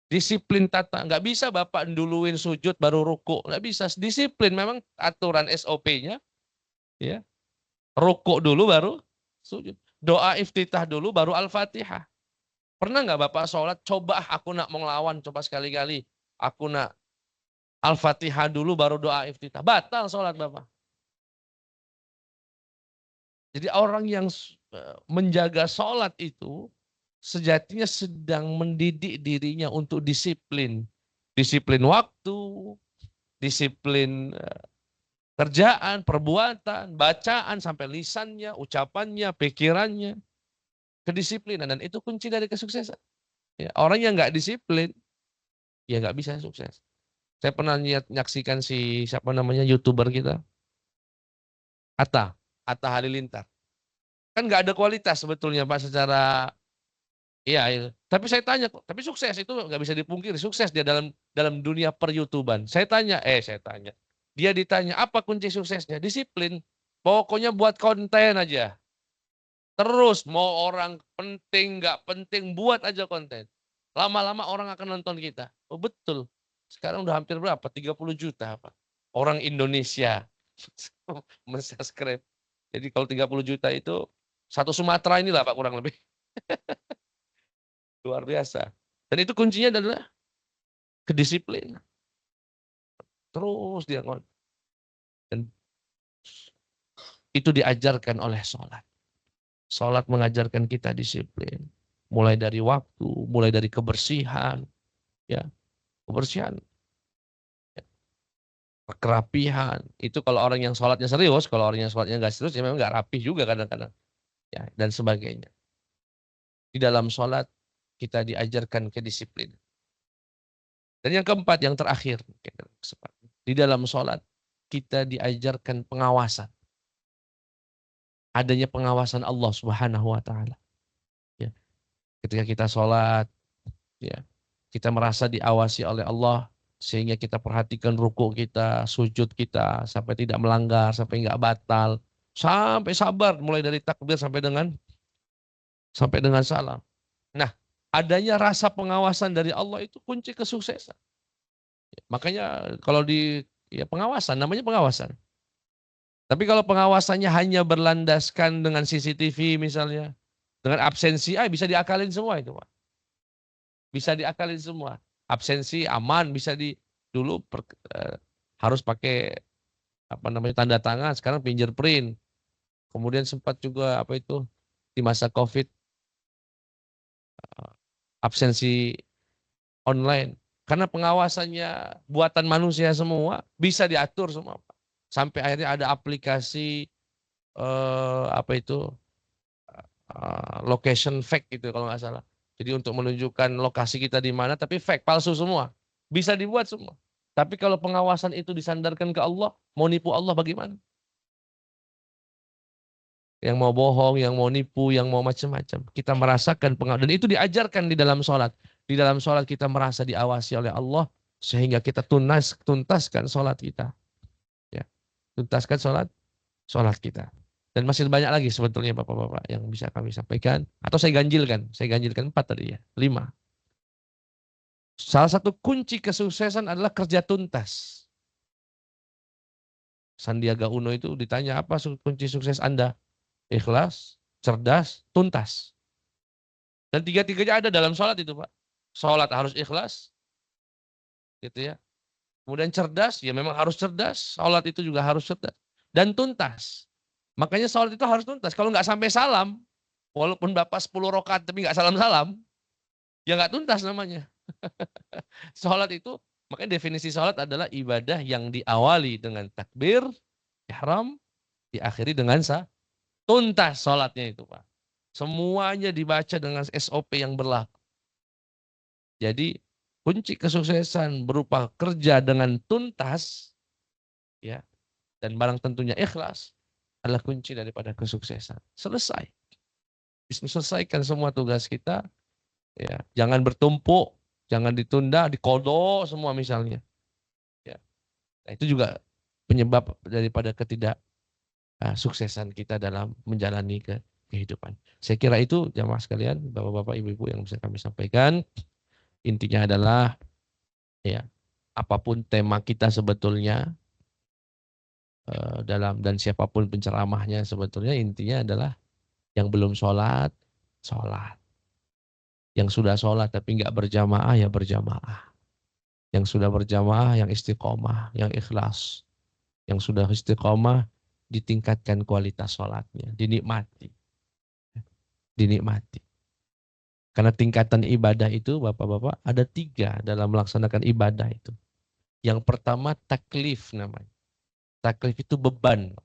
Disiplin tata. Nggak bisa Bapak duluin sujud baru ruku. Nggak bisa. Disiplin memang aturan SOP-nya. Ya. Ruku dulu baru sujud. Doa iftitah dulu baru Al-Fatihah. Pernah nggak Bapak sholat, coba aku nak mau ngelawan, coba sekali-kali. Aku nak Al-Fatihah dulu baru doa iftitah. Batal sholat Bapak. Jadi orang yang menjaga sholat itu sejatinya sedang mendidik dirinya untuk disiplin. Disiplin waktu, disiplin kerjaan, perbuatan, bacaan, sampai lisannya, ucapannya, pikirannya. Kedisiplinan, dan itu kunci dari kesuksesan. Ya, orang yang nggak disiplin, ya nggak bisa sukses. Saya pernah nyaksikan siapa namanya YouTuber kita, Atta Halilintar. Kan nggak ada kualitas sebetulnya Pak secara, iya. Tapi saya tanya, tapi sukses itu nggak bisa dipungkiri, sukses dia dalam dunia per-YouTuban. Saya tanya, dia ditanya apa kunci suksesnya? Disiplin. Pokoknya buat konten aja. Terus mau orang penting nggak penting buat aja konten. Lama-lama orang akan nonton kita. Oh betul. Sekarang udah hampir berapa? 30 juta Pak. Orang Indonesia mensubscribe. Jadi kalau 30 juta itu satu Sumatera inilah Pak kurang lebih. Luar biasa. Dan itu kuncinya adalah kedisiplinan. Terus dia ngon. Dan itu diajarkan oleh sholat. Sholat mengajarkan kita disiplin. Mulai dari waktu, mulai dari kebersihan. Ya, kebersihan. Ya. Kerapihan. Itu kalau orang yang sholatnya serius, kalau orang yang sholatnya nggak serius, ya memang nggak rapih juga kadang-kadang. Ya, dan sebagainya. Di dalam sholat, kita diajarkan kedisiplinan. Dan yang keempat, yang terakhir. Di dalam sholat, kita diajarkan pengawasan. Adanya pengawasan Allah Subhanahu wa taala. Ya. Ketika kita sholat, ya, kita merasa diawasi oleh Allah sehingga kita perhatikan ruku kita, sujud kita sampai tidak melanggar, sampai enggak batal, sampai sabar mulai dari takbir sampai dengan salam. Nah, adanya rasa pengawasan dari Allah itu kunci kesuksesan. Ya, makanya kalau pengawasan, namanya pengawasan. Tapi kalau pengawasannya hanya berlandaskan dengan CCTV misalnya, Dengan absensi bisa diakalin semua itu, Pak. Bisa diakalin semua. Absensi aman, bisa dulu harus pakai tanda tangan, sekarang fingerprint. Kemudian sempat juga di masa Covid absensi online. Karena pengawasannya buatan manusia semua, bisa diatur semua, Pak. Sampai akhirnya ada aplikasi location fake gitu kalau nggak salah. Jadi untuk menunjukkan lokasi kita di mana, tapi fake, palsu semua. Bisa dibuat semua. Tapi kalau pengawasan itu disandarkan ke Allah, mau nipu Allah bagaimana? Yang mau bohong, yang mau nipu, yang mau macam-macam. Kita merasakan pengawasan. Dan itu diajarkan di dalam sholat. Di dalam sholat kita merasa diawasi oleh Allah, sehingga kita tuntaskan sholat kita. Ya, tuntaskan sholat kita. Dan masih banyak lagi sebetulnya Bapak-Bapak yang bisa kami sampaikan. Atau saya ganjilkan 4 tadi ya, 5. Salah satu kunci kesuksesan adalah kerja tuntas. Sandiaga Uno itu ditanya, apa kunci sukses Anda? Ikhlas, cerdas, tuntas. Dan tiga-tiganya ada dalam sholat itu, Pak. Sholat harus ikhlas, gitu ya. Kemudian cerdas, ya memang harus cerdas. Sholat itu juga harus cerdas. Dan tuntas. Makanya sholat itu harus tuntas. Kalau nggak sampai salam, walaupun Bapak 10 rakaat tapi nggak salam-salam, ya nggak tuntas namanya. Sholat itu, makanya definisi sholat adalah ibadah yang diawali dengan takbir, ihram, diakhiri dengan tuntas sholatnya itu, Pak. Semuanya dibaca dengan SOP yang berlaku. Jadi kunci kesuksesan berupa kerja dengan tuntas, ya, dan barang tentunya ikhlas adalah kunci daripada kesuksesan. Selesai. Selesaikan semua tugas kita, ya. Jangan bertumpuk, jangan ditunda, dikodok semua misalnya. Ya. Nah, itu juga penyebab daripada suksesan kita dalam menjalani kehidupan. Saya kira itu jamaah sekalian, Bapak-bapak, Ibu-ibu yang bisa kami sampaikan. Intinya adalah ya, apapun tema kita sebetulnya dan siapapun penceramahnya sebetulnya intinya adalah yang belum sholat. Yang sudah sholat tapi nggak berjamaah ya berjamaah. Yang sudah berjamaah yang istiqomah, yang ikhlas. Yang sudah istiqomah ditingkatkan kualitas sholatnya, dinikmati. Karena tingkatan ibadah itu Bapak-bapak ada 3 dalam melaksanakan ibadah itu. Yang pertama taklif namanya. Taklif itu beban.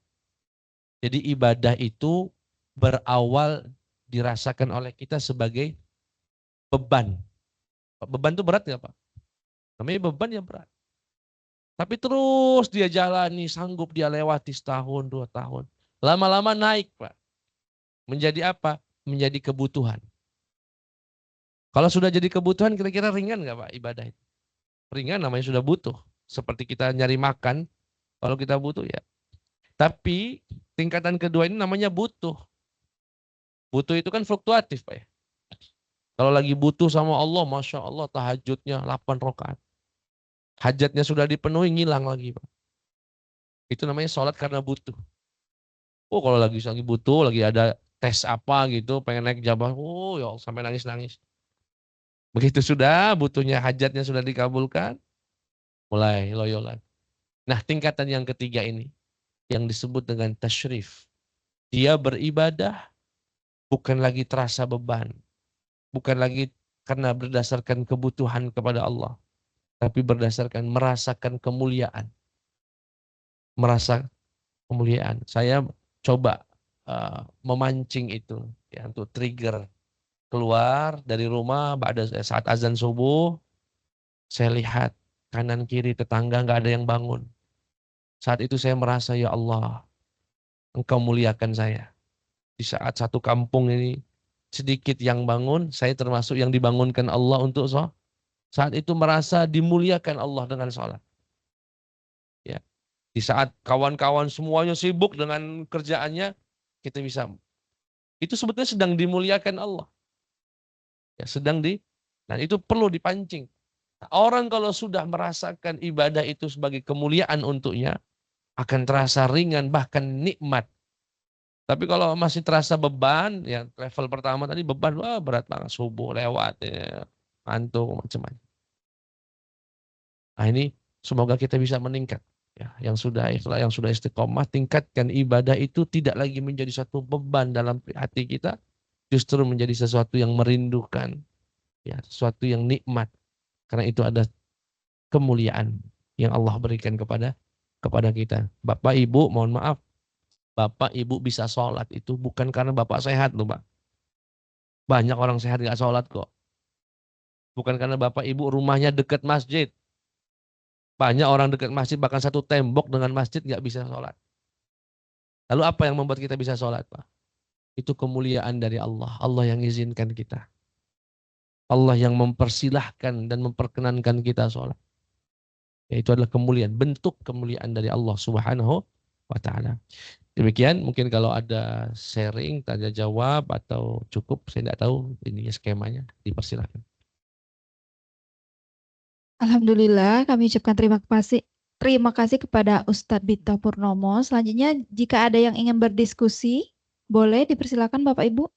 Jadi ibadah itu berawal dirasakan oleh kita sebagai beban. Beban itu berat nggak Pak? Namanya beban ya berat. Tapi terus dia jalani, sanggup dia lewati setahun, 2 tahun. Lama-lama naik Pak. Menjadi apa? Menjadi kebutuhan. Kalau sudah jadi kebutuhan kira-kira ringan nggak Pak ibadah itu? Ringan namanya sudah butuh. Seperti kita nyari makan, kalau kita butuh ya. Tapi tingkatan kedua ini namanya butuh. Butuh itu kan fluktuatif Pak ya. Kalau lagi butuh sama Allah, Masya Allah tahajudnya 8 rakaat. Hajatnya sudah dipenuhi, ngilang lagi Pak. Itu namanya sholat karena butuh. Oh kalau lagi butuh, lagi ada tes apa gitu, pengen naik jabah, oh ya Allah, sampai nangis-nangis. Begitu sudah, butuhnya, hajatnya sudah dikabulkan, mulai loyolan. Nah tingkatan yang ketiga ini, yang disebut dengan tasyrif. Dia beribadah, bukan lagi terasa beban. Bukan lagi karena berdasarkan kebutuhan kepada Allah. Tapi berdasarkan merasakan kemuliaan. Merasa kemuliaan. Saya coba memancing itu ya, untuk trigger. Keluar dari rumah saat azan subuh, saya lihat kanan kiri tetangga nggak ada yang bangun. Saat itu saya merasa, ya Allah, Engkau muliakan saya. Di saat satu kampung ini sedikit yang bangun, saya termasuk yang dibangunkan Allah untuk sholat. Saat itu merasa dimuliakan Allah dengan sholat. Ya. Di saat kawan-kawan semuanya sibuk dengan kerjaannya, kita bisa. Itu sebetulnya sedang dimuliakan Allah. Ya, dan itu perlu dipancing. Orang kalau sudah merasakan ibadah itu sebagai kemuliaan untuknya, akan terasa ringan, bahkan nikmat. Tapi kalau masih terasa beban, ya level pertama tadi beban, wah berat banget, subuh lewat, ya, ngantuk macam-macam. Nah ini semoga kita bisa meningkat. Ya, yang sudah ikhlas, yang sudah istiqomah, tingkatkan ibadah itu tidak lagi menjadi satu beban dalam hati kita, justru menjadi sesuatu yang merindukan, ya, sesuatu yang nikmat. Karena itu ada kemuliaan yang Allah berikan kepada kita. Bapak Ibu, mohon maaf, Bapak Ibu bisa sholat itu bukan karena Bapak sehat loh Pak. Banyak orang sehat nggak sholat kok. Bukan karena Bapak Ibu rumahnya dekat masjid. Banyak orang dekat masjid, bahkan satu tembok dengan masjid nggak bisa sholat. Lalu apa yang membuat kita bisa sholat Pak? Itu kemuliaan dari Allah. Allah yang izinkan kita. Allah yang mempersilahkan dan memperkenankan kita sholat. Yaitu adalah kemuliaan, bentuk kemuliaan dari Allah Subhanahu wa Ta'ala. Demikian, mungkin kalau ada sharing, tanya jawab atau cukup, saya tidak tahu ininya skemanya, dipersilahkan. Alhamdulillah, kami ucapkan terima kasih kepada Ustadz Bito Purnomo. Selanjutnya, jika ada yang ingin berdiskusi, boleh dipersilakan Bapak Ibu.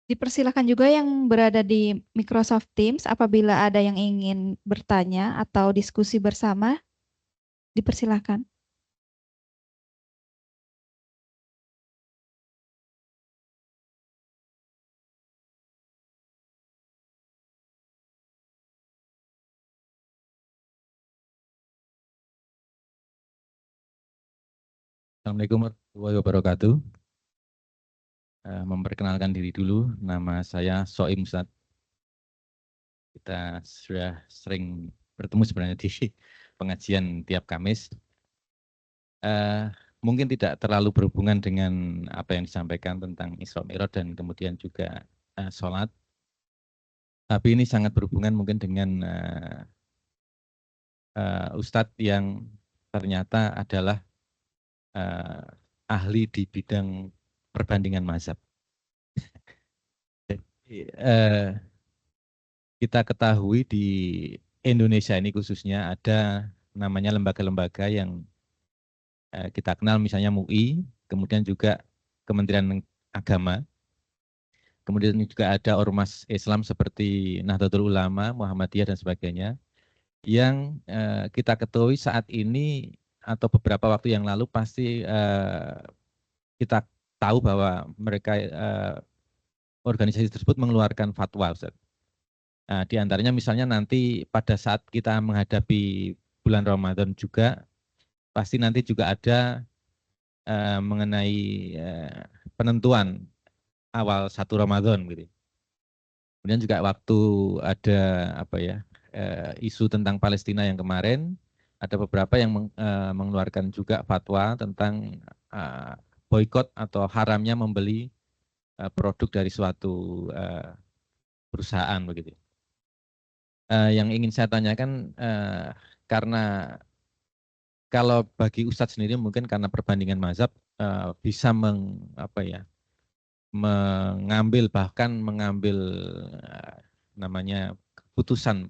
Dipersilakan juga yang berada di Microsoft Teams apabila ada yang ingin bertanya atau diskusi bersama, dipersilakan. Assalamualaikum warahmatullahi wabarakatuh. Memperkenalkan diri dulu, nama saya Soim Ustadz. Kita sudah sering bertemu sebenarnya di pengajian tiap Kamis. Mungkin tidak terlalu berhubungan dengan apa yang disampaikan tentang Isra Mi'raj dan kemudian juga sholat. Tapi ini sangat berhubungan mungkin dengan Ustadz yang ternyata adalah ahli di bidang perbandingan mazhab. Kita ketahui di Indonesia ini khususnya ada namanya lembaga-lembaga yang kita kenal, misalnya MUI, kemudian juga Kementerian Agama, kemudian juga ada ormas Islam seperti Nahdlatul Ulama, Muhammadiyah dan sebagainya, yang kita ketahui saat ini atau beberapa waktu yang lalu pasti kita tahu bahwa mereka organisasi tersebut mengeluarkan fatwa, Ustaz. Nah, di antaranya misalnya nanti pada saat kita menghadapi bulan Ramadan juga pasti nanti juga ada mengenai penentuan awal 1 Ramadan gitu. Kemudian juga waktu ada isu tentang Palestina yang kemarin, ada beberapa yang mengeluarkan juga fatwa tentang boikot atau haramnya membeli produk dari suatu perusahaan begitu. Yang ingin saya tanyakan, karena kalau bagi Ustadz sendiri mungkin karena perbandingan mazhab bisa mengambil namanya keputusan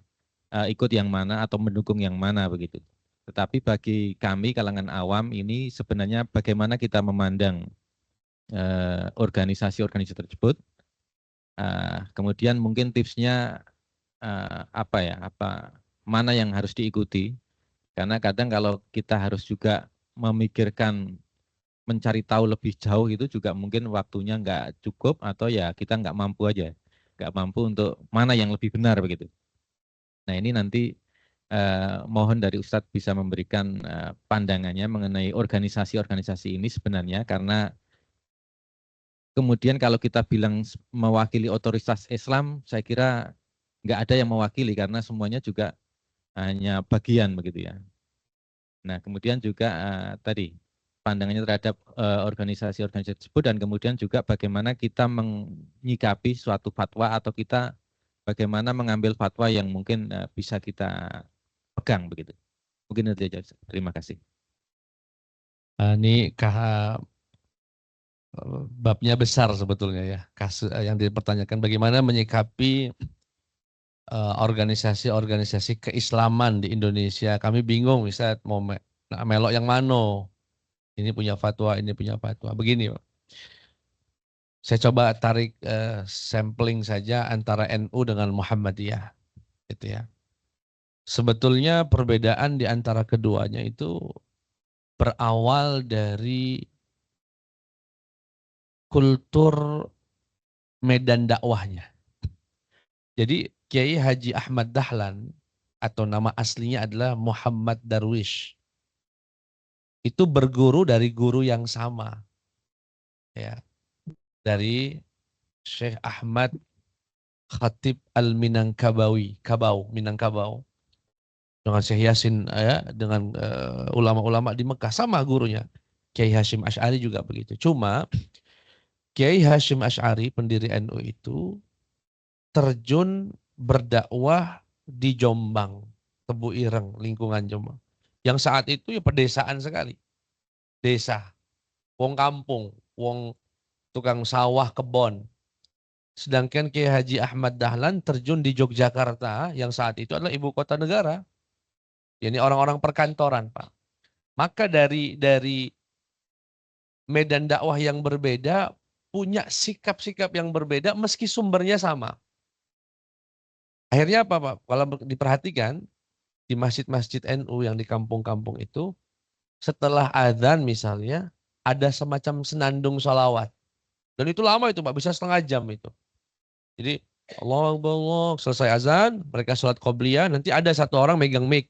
ikut yang mana atau mendukung yang mana begitu. Tetapi bagi kami kalangan awam ini sebenarnya bagaimana kita memandang organisasi-organisasi tersebut. Kemudian mungkin tipsnya mana yang harus diikuti, karena kadang kalau kita harus juga memikirkan mencari tahu lebih jauh itu juga mungkin waktunya nggak cukup atau ya kita nggak mampu aja, nggak mampu untuk mana yang lebih benar begitu. Nah ini nanti mohon dari Ustadz bisa memberikan pandangannya mengenai organisasi-organisasi ini sebenarnya, karena kemudian kalau kita bilang mewakili otoritas Islam, saya kira nggak ada yang mewakili karena semuanya juga hanya bagian begitu ya. Nah kemudian juga tadi pandangannya terhadap organisasi-organisasi tersebut dan kemudian juga bagaimana kita menyikapi suatu fatwa atau kita bagaimana mengambil fatwa yang mungkin bisa kita pegang begitu. Mungkin itu saja. Terima kasih. Ini babnya besar sebetulnya ya. Kasus yang dipertanyakan bagaimana menyikapi organisasi-organisasi keislaman di Indonesia. Kami bingung misalnya mau melok yang mana. Ini punya fatwa, ini punya fatwa. Begini Pak. Saya coba tarik sampling saja antara NU dengan Muhammadiyah, gitu ya. Sebetulnya perbedaan di antara keduanya itu berawal dari kultur medan dakwahnya. Jadi Kiai Haji Ahmad Dahlan atau nama aslinya adalah Muhammad Darwish. Itu berguru dari guru yang sama. Ya. Dari Syekh Ahmad Khatib Al-Minangkabawi, Minangkabau. Dengan Syekh Yasin ya, dengan ulama-ulama di Mekah sama gurunya. Kiai Hashim Asy'ari juga begitu. Cuma Kiai Hashim Asy'ari pendiri NU itu terjun berdakwah di Jombang, Tebu Ireng, lingkungan Jombang. Yang saat itu ya pedesaan sekali. Desa, wong kampung, wong tukang sawah, kebon. Sedangkan Kiai Haji Ahmad Dahlan terjun di Yogyakarta yang saat itu adalah ibu kota negara. Ini orang-orang perkantoran, Pak. Maka dari medan dakwah yang berbeda, punya sikap-sikap yang berbeda meski sumbernya sama. Akhirnya apa, Pak? Kalau diperhatikan di masjid-masjid NU yang di kampung-kampung itu, setelah azan misalnya, ada semacam senandung sholawat. Dan itu lama itu, Pak, bisa setengah jam itu. Jadi Allahu Akbar, selesai azan, mereka sholat qobliyah, nanti ada satu orang megang mic.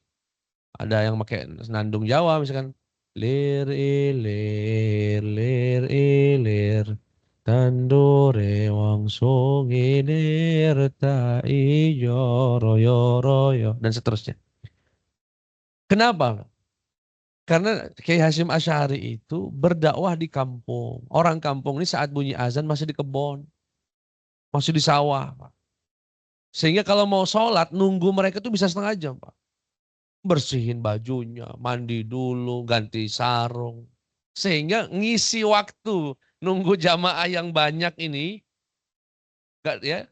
Ada yang pakai senandung Jawa misalkan. Lir ilir, lir ilir, tandure wangso ngilir ta ijo royo royo, dan seterusnya. Kenapa? Karena Kiai Hashim Asy'ari itu berdakwah di kampung. Orang kampung ini saat bunyi azan masih di kebon, masih di sawah, Pak. Sehingga kalau mau sholat, nunggu mereka tuh bisa setengah jam, Pak. Bersihin bajunya, mandi dulu, ganti sarung. Sehingga ngisi waktu nunggu jamaah yang banyak ini, ya,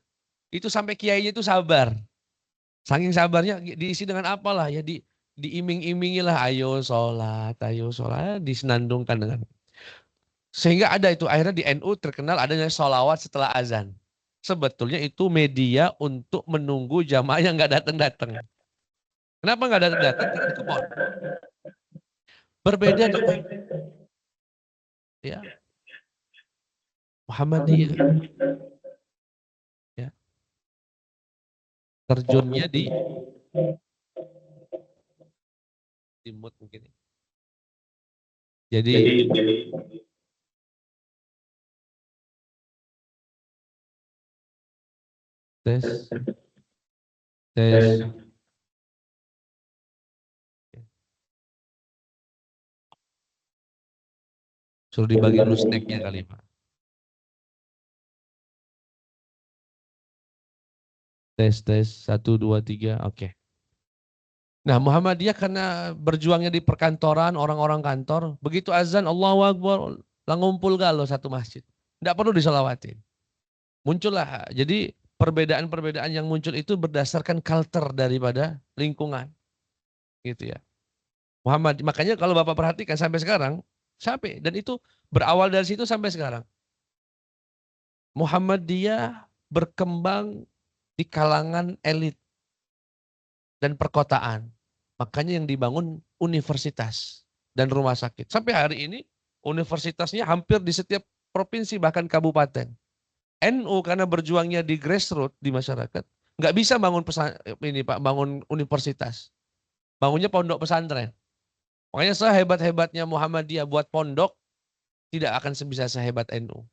itu sampai kiainya itu sabar. Saking sabarnya diisi dengan apalah ya, diiming-imingilah, ayo sholat, disenandungkan dengan. Sehingga ada itu, akhirnya di NU terkenal adanya sholawat setelah azan. Sebetulnya itu media untuk menunggu jamaah yang nggak datang-datang. Kenapa nggak datang-datang? Karena di kebon. Berbeda dengan ya, Muhammadiyah. Ya. Terjunnya di mood mungkin. Jadi tes. Suruh dibagi dulu snacknya kali, Pak. Tes 1, 2, 3, oke. Nah, Muhammadiyah karena berjuangnya di perkantoran, orang-orang kantor, begitu azan Allahu Akbar, ngumpul galo satu masjid. Tidak perlu disolawatin. Muncullah, jadi perbedaan-perbedaan yang muncul itu berdasarkan culture daripada lingkungan. Gitu ya. Makanya kalau Bapak perhatikan sampai sekarang, dan itu berawal dari situ sampai sekarang. Muhammadiyah berkembang di kalangan elit dan perkotaan. Makanya yang dibangun universitas dan rumah sakit. Sampai hari ini universitasnya hampir di setiap provinsi bahkan kabupaten. NU karena berjuangnya di grassroots di masyarakat, nggak bisa bangun bangun universitas. Bangunnya pondok pesantren. Makanya sehebat-hebatnya Muhammadiyah buat pondok, tidak akan sebisa sehebat NU.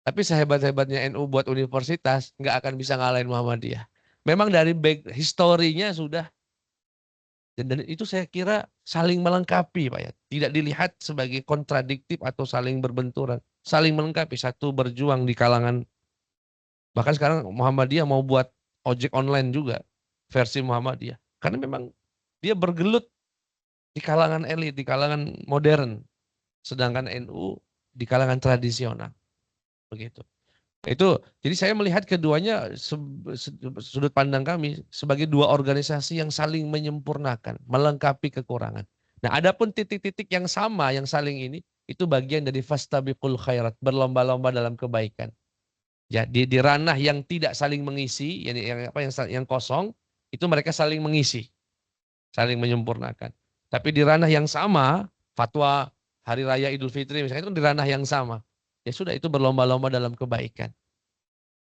Tapi sehebat-hebatnya NU buat universitas, nggak akan bisa ngalahin Muhammadiyah. Memang dari historinya sudah, dan itu saya kira saling melengkapi, Pak ya. Tidak dilihat sebagai kontradiktif atau saling berbenturan. Saling melengkapi, satu berjuang di kalangan, bahkan sekarang Muhammadiyah mau buat ojek online juga, versi Muhammadiyah. Karena memang dia bergelut di kalangan elit, di kalangan modern. Sedangkan NU di kalangan tradisional. Begitu. Itu, jadi saya melihat keduanya sudut pandang kami sebagai dua organisasi yang saling menyempurnakan, melengkapi kekurangan. Nah, adapun titik-titik yang sama yang saling ini, itu bagian dari fastabiqul khairat, berlomba-lomba dalam kebaikan. Ya, di ranah yang tidak saling mengisi, yang kosong, itu mereka saling mengisi, saling menyempurnakan. Tapi di ranah yang sama, fatwa Hari Raya Idul Fitri misalnya itu di ranah yang sama. Ya sudah, itu berlomba-lomba dalam kebaikan.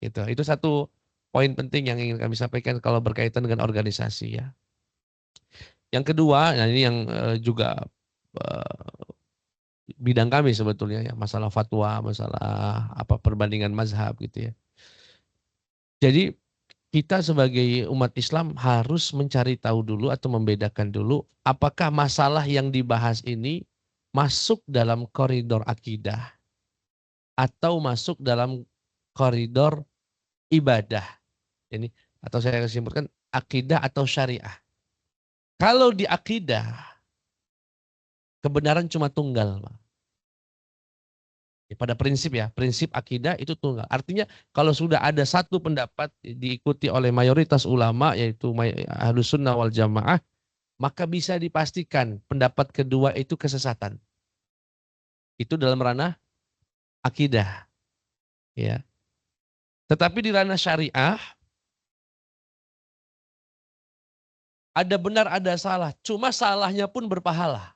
Gitu. Itu satu poin penting yang ingin kami sampaikan kalau berkaitan dengan organisasi ya. Yang kedua, nah ini yang juga bidang kami sebetulnya ya, masalah fatwa, masalah perbandingan mazhab gitu ya. Jadi kita sebagai umat Islam harus mencari tahu dulu atau membedakan dulu apakah masalah yang dibahas ini masuk dalam koridor akidah atau masuk dalam koridor ibadah. Ini atau saya simpulkan akidah atau syariah. Kalau di akidah kebenaran cuma tunggal. Pada prinsip ya, prinsip akidah itu tunggal. Artinya kalau sudah ada satu pendapat diikuti oleh mayoritas ulama yaitu Ahlus Sunnah wal Jamaah, maka bisa dipastikan pendapat kedua itu kesesatan. Itu dalam ranah akidah. Ya. Tetapi di ranah syariah ada benar ada salah, cuma salahnya pun berpahala.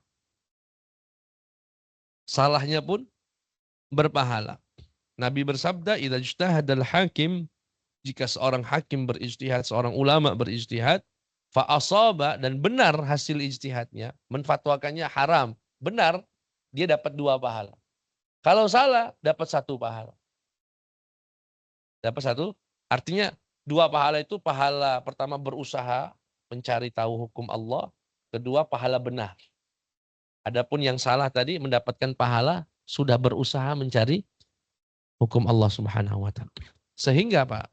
Salahnya pun berpahala. Nabi bersabda, "Idza ijtahadal hakim," jika seorang hakim berijtihad, seorang ulama berijtihad, fa asaba, dan benar hasil ijtihadnya, menfatwakannya haram, benar, dia dapat 2 pahala. Kalau salah, dapat 1 pahala. Dapat 1, artinya 2 pahala itu pahala pertama berusaha mencari tahu hukum Allah, kedua pahala benar. Adapun yang salah tadi mendapatkan pahala sudah berusaha mencari hukum Allah Subhanahu wa taala. Sehingga Pak,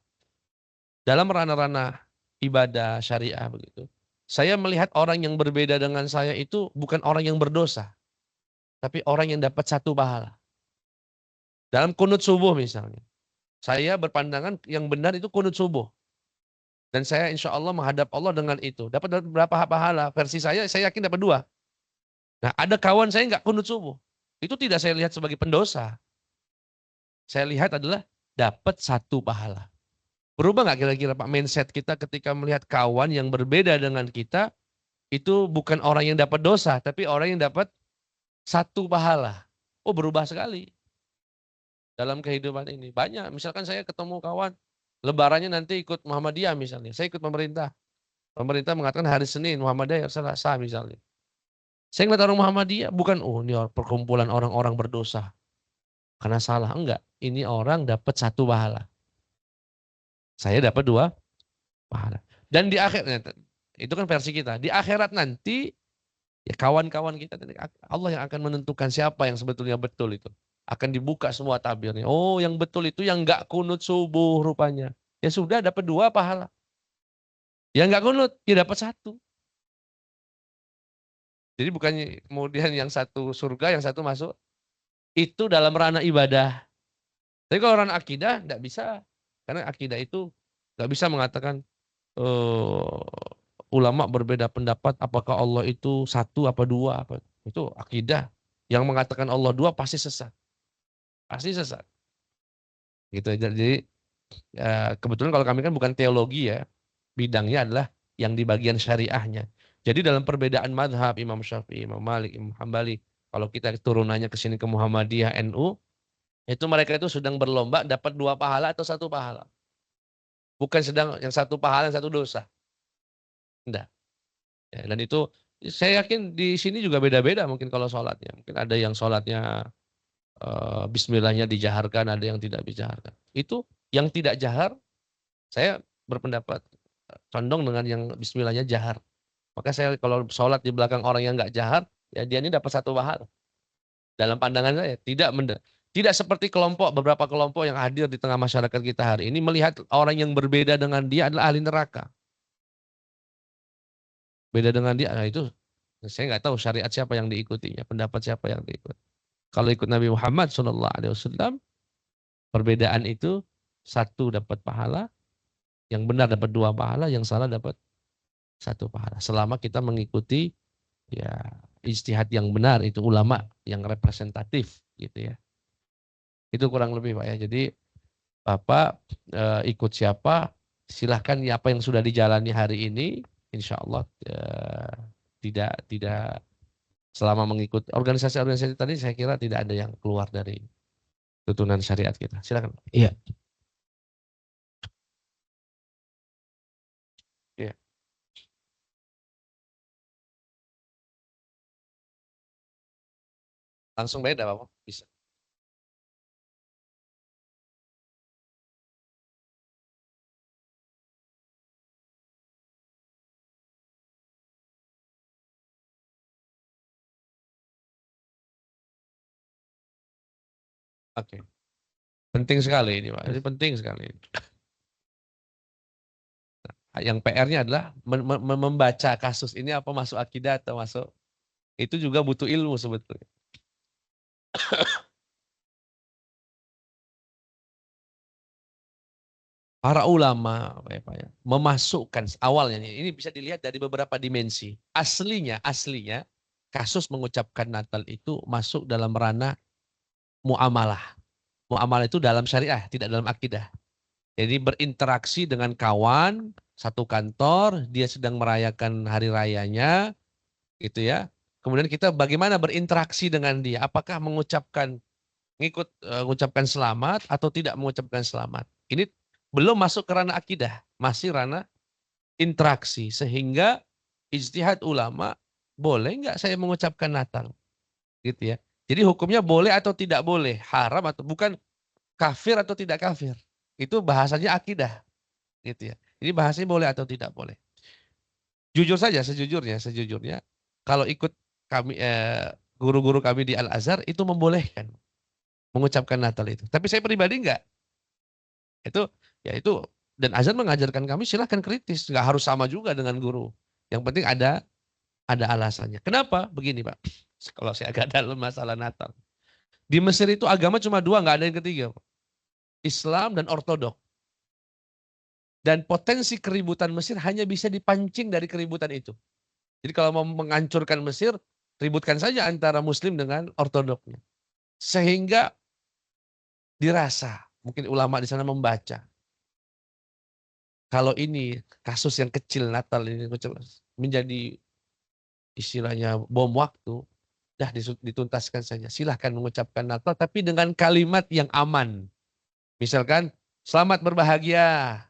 dalam ranah-ranah ibadah syariah begitu, saya melihat orang yang berbeda dengan saya itu bukan orang yang berdosa, tapi orang yang dapat 1 pahala. Dalam kunut subuh misalnya, saya berpandangan yang benar itu kunut subuh. Dan saya insya Allah menghadap Allah dengan itu. Dapat berapa pahala? Versi saya yakin dapat 2. Nah, ada kawan saya nggak kunut subuh. Itu tidak saya lihat sebagai pendosa. Saya lihat adalah dapat 1 pahala. Berubah nggak kira-kira Pak mindset kita ketika melihat kawan yang berbeda dengan kita, itu bukan orang yang dapat dosa, tapi orang yang dapat 1 pahala. Oh, berubah sekali. Dalam kehidupan ini. Banyak, misalkan saya ketemu kawan, lebarannya nanti ikut Muhammadiyah misalnya. Saya ikut pemerintah. Pemerintah mengatakan hari Senin, Muhammadiyah Selasa misalnya. Saya ngeliat orang Muhammadiyah, bukan ini perkumpulan orang-orang berdosa. Karena salah, enggak. Ini orang dapat 1 pahala. Saya dapat 2 pahala. Dan di akhirat, itu kan versi kita. Di akhirat nanti, ya kawan-kawan kita, Allah yang akan menentukan siapa yang sebetulnya betul itu. Akan dibuka semua tabirnya. Oh, yang betul itu yang enggak kunut subuh rupanya. Ya sudah, dapat 2 pahala. Yang enggak kunut, ya dapat 1. Jadi bukannya kemudian yang 1 surga, yang 1 masuk. Itu dalam ranah ibadah. Tapi kalau ranah akidah, enggak bisa. Karena akidah itu enggak bisa mengatakan ulama berbeda pendapat apakah Allah itu 1 apa 2. Itu akidah. Yang mengatakan Allah 2 pasti sesat. Pasti sesat. Gitu. Jadi kebetulan kalau kami kan bukan teologi ya. Bidangnya adalah yang di bagian syariahnya. Jadi dalam perbedaan madhab Imam Syafi'i, Imam Malik, Imam Hambali, kalau kita turunannya ke sini ke Muhammadiyah, NU, itu mereka itu sedang berlomba dapat 2 pahala atau 1 pahala. Bukan sedang yang 1 pahala, yang 1 dosa. Enggak. Ya, dan itu saya yakin di sini juga beda-beda mungkin kalau sholatnya. Mungkin ada yang sholatnya bismillahnya dijaharkan, ada yang tidak dijaharkan. Itu yang tidak jahar, saya berpendapat condong dengan yang bismillahnya jahar. Maka saya kalau sholat di belakang orang yang nggak jahar, ya dia ini dapat 1 pahala. Dalam pandangan saya tidak seperti beberapa kelompok yang hadir di tengah masyarakat kita hari ini melihat orang yang berbeda dengan dia adalah ahli neraka. Beda dengan dia, nah itu saya nggak tahu syariat siapa yang diikutinya, pendapat siapa yang diikuti. Kalau ikut Nabi Muhammad SAW, perbedaan itu 1 dapat pahala, yang benar dapat 2 pahala, yang salah dapat 1 pahala. Selama kita mengikuti ya ijtihad yang benar, itu ulama yang representatif gitu ya. Itu kurang lebih Pak ya. Jadi Bapak ikut siapa, silahkan ya, apa yang sudah dijalani hari ini, insya Allah tidak selama mengikut organisasi-organisasi tadi, saya kira tidak ada yang keluar dari tuntunan syariat kita. Silakan. Iya. Iya. Langsung beda Bapak, bisa. Oke. Penting sekali ini Pak, ini penting sekali. Nah, yang PR-nya adalah membaca kasus ini apa masuk akidah atau masuk, itu juga butuh ilmu sebetulnya. Para ulama Pak ya, memasukkan awalnya, ini bisa dilihat dari beberapa dimensi. Aslinya kasus mengucapkan Natal itu masuk dalam ranah muamalah. Muamalah itu dalam syariah, tidak dalam akidah. Jadi berinteraksi dengan kawan satu kantor, dia sedang merayakan hari rayanya, gitu ya. Kemudian kita bagaimana berinteraksi dengan dia? Apakah mengucapkan mengucapkan selamat atau tidak mengucapkan selamat? Ini belum masuk ke ranah akidah, masih ranah interaksi. Sehingga ijtihad ulama, boleh nggak saya mengucapkan Natal? Gitu ya. Jadi hukumnya boleh atau tidak boleh, haram atau bukan, kafir atau tidak kafir. Itu bahasanya akidah. Gitu ya. Jadi bahasanya boleh atau tidak boleh. Jujur saja, sejujurnya, kalau ikut kami guru-guru kami di Al-Azhar itu membolehkan mengucapkan Natal itu. Tapi saya pribadi enggak. Itu dan Azhar mengajarkan kami silahkan kritis, nggak harus sama juga dengan guru. Yang penting ada alasannya. Kenapa? Begini Pak, kalau saya agak dalam masalah Natal. Di Mesir itu agama cuma dua, nggak ada yang ketiga, Pak. Islam dan Ortodok. Dan potensi keributan Mesir hanya bisa dipancing dari keributan itu. Jadi kalau mau menghancurkan Mesir, ributkan saja antara Muslim dengan Ortodoknya. Sehingga dirasa, mungkin ulama di sana membaca, kalau ini kasus yang kecil Natal ini menjadi istilahnya bom waktu, dah dituntaskan saja. Silahkan mengucapkan Natal tapi dengan kalimat yang aman. Misalkan, selamat berbahagia.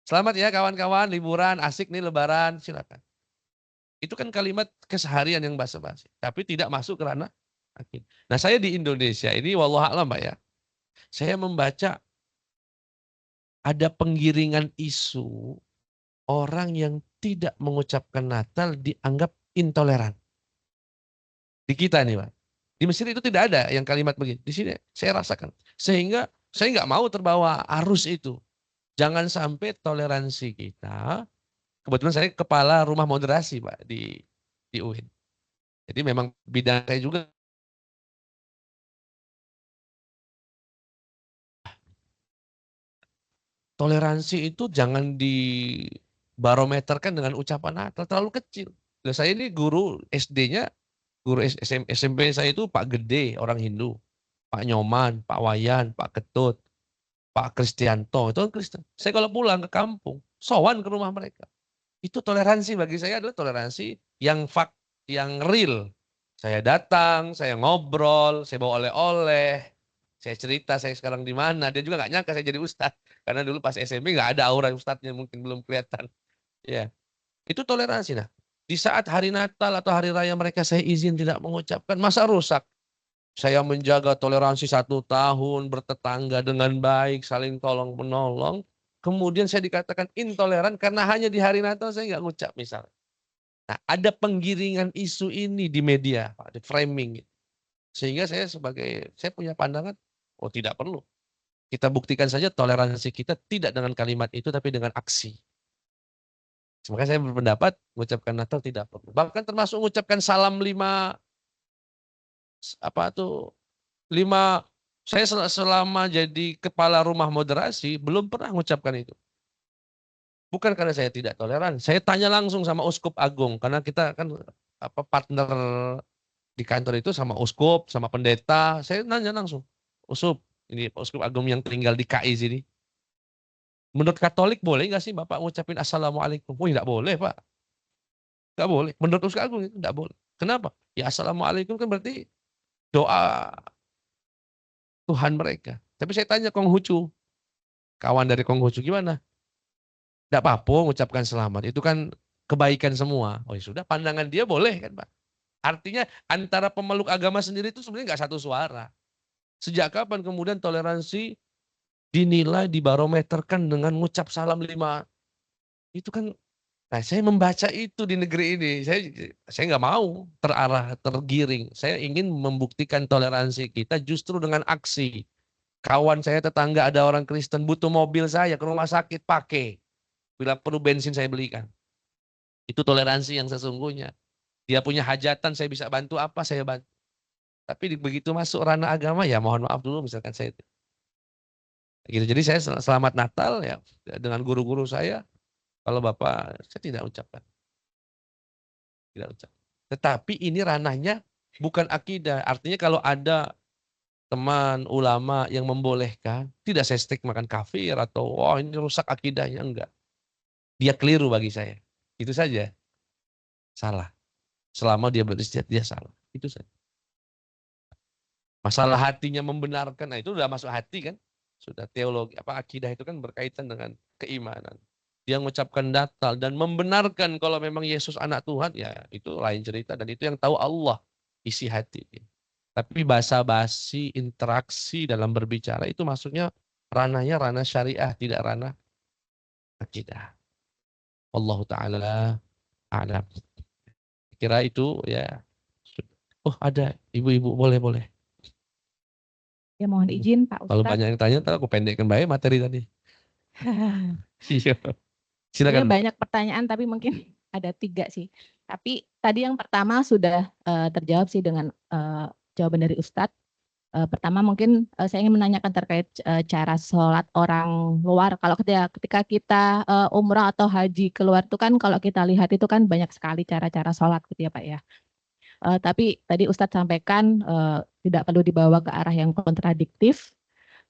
Selamat ya kawan-kawan, liburan, asik nih lebaran, silakan. Itu kan kalimat keseharian yang basa-basi, tapi tidak masuk ke ranah akidah. Nah, saya di Indonesia ini wallahualam Pak ya, saya membaca ada penggiringan isu orang yang tidak mengucapkan Natal dianggap intoleran. Di kita nih Pak. Di Mesir itu tidak ada yang kalimat begini. Di sini saya rasakan. Sehingga saya nggak mau terbawa arus itu. Jangan sampai toleransi kita. Kebetulan saya kepala rumah moderasi Pak di UIN. Jadi memang bidang saya juga. Toleransi itu jangan dibarometerkan dengan ucapan Natal, terlalu kecil. Nah, saya ini guru SD-nya, guru SMP saya itu Pak Gede, orang Hindu. Pak Nyoman, Pak Wayan, Pak Ketut, Pak Kristianto, itu kan Kristen. Saya kalau pulang ke kampung, sowan ke rumah mereka. Itu toleransi bagi saya adalah toleransi yang yang real. Saya datang, saya ngobrol, saya bawa oleh-oleh, saya cerita saya sekarang di mana. Dia juga nggak nyangka saya jadi ustadz. Karena dulu pas SMP nggak ada aura ustadznya, mungkin belum kelihatan. Ya, itu toleransi. Nah, di saat hari Natal atau hari raya mereka saya izin tidak mengucapkan, masa rusak? Saya menjaga toleransi 1 tahun, bertetangga dengan baik, saling tolong menolong. Kemudian saya dikatakan intoleran karena hanya di hari Natal saya nggak ngucap misalnya. Nah, ada penggiringan isu ini di media, Pak, di framing. Sehingga saya punya pandangan, oh tidak perlu. Kita buktikan saja toleransi kita tidak dengan kalimat itu, tapi dengan aksi. Makanya saya berpendapat mengucapkan Natal tidak perlu. Bahkan termasuk mengucapkan salam 5, saya selama jadi kepala rumah moderasi, belum pernah mengucapkan itu. Bukan karena saya tidak toleran, saya tanya langsung sama Uskup Agung, karena kita kan partner di kantor itu sama uskup, sama pendeta. Saya nanya langsung, uskup, ini uskup agung yang tinggal di KI sini. Menurut Katolik boleh nggak sih Bapak ngucapin Assalamualaikum? Wih, nggak boleh Pak. Nggak boleh. Menurut uskup agung itu nggak boleh. Kenapa? Ya Assalamualaikum kan berarti doa Tuhan mereka. Tapi saya tanya Konghucu, kawan dari Konghucu gimana? Nggak apa-apa mengucapkan selamat. Itu kan kebaikan semua. Oh ya sudah, pandangan dia boleh kan Pak. Artinya antara pemeluk agama sendiri itu sebenarnya nggak satu suara. Sejak kapan kemudian toleransi dinilai dibarometerkan dengan ngucap salam 5? Itu kan, nah saya membaca itu di negeri ini. Saya nggak mau terarah, tergiring. Saya ingin membuktikan toleransi kita justru dengan aksi. Kawan saya tetangga ada orang Kristen butuh mobil saya ke rumah sakit pakai. Bila perlu bensin saya belikan. Itu toleransi yang sesungguhnya. Dia punya hajatan, saya bisa bantu apa, saya bantu. Tapi begitu masuk ranah agama, ya mohon maaf dulu misalkan saya. Gitu. Jadi saya selamat Natal ya dengan guru-guru saya. Kalau Bapak, saya tidak ucapkan. Tidak ucap. Tetapi ini ranahnya bukan akidah. Artinya kalau ada teman ulama yang membolehkan, tidak saya stigmakan kafir atau wah ini rusak akidahnya, enggak. Dia keliru bagi saya. Itu saja. Salah. Selama dia beristiadat, dia salah. Itu saja. Masalah hatinya membenarkan, nah itu udah masuk hati kan. Sudah teologi, akidah itu kan berkaitan dengan keimanan. Dia mengucapkan Natal dan membenarkan kalau memang Yesus anak Tuhan, ya itu lain cerita. Dan itu yang tahu Allah, isi hati. Tapi basa-basi, interaksi dalam berbicara, itu maksudnya ranahnya ranah syariah, tidak ranah akidah. Allah Ta'ala a'lam. Kira itu ya. Oh ada, ibu-ibu boleh. Ya mohon izin Pak Ustadz. Kalau banyak yang tanya, ntar aku pendekkan baik materi tadi. Iya. Silakan. Banyak pertanyaan tapi mungkin ada 3 sih. Tapi tadi yang pertama sudah terjawab sih dengan jawaban dari Ustadz. Pertama mungkin saya ingin menanyakan terkait cara sholat orang luar. Kalau ketika kita umrah atau haji keluar itu kan kalau kita lihat itu kan banyak sekali cara-cara sholat gitu ya Pak ya. Tapi tadi Ustadz sampaikan tidak perlu dibawa ke arah yang kontradiktif.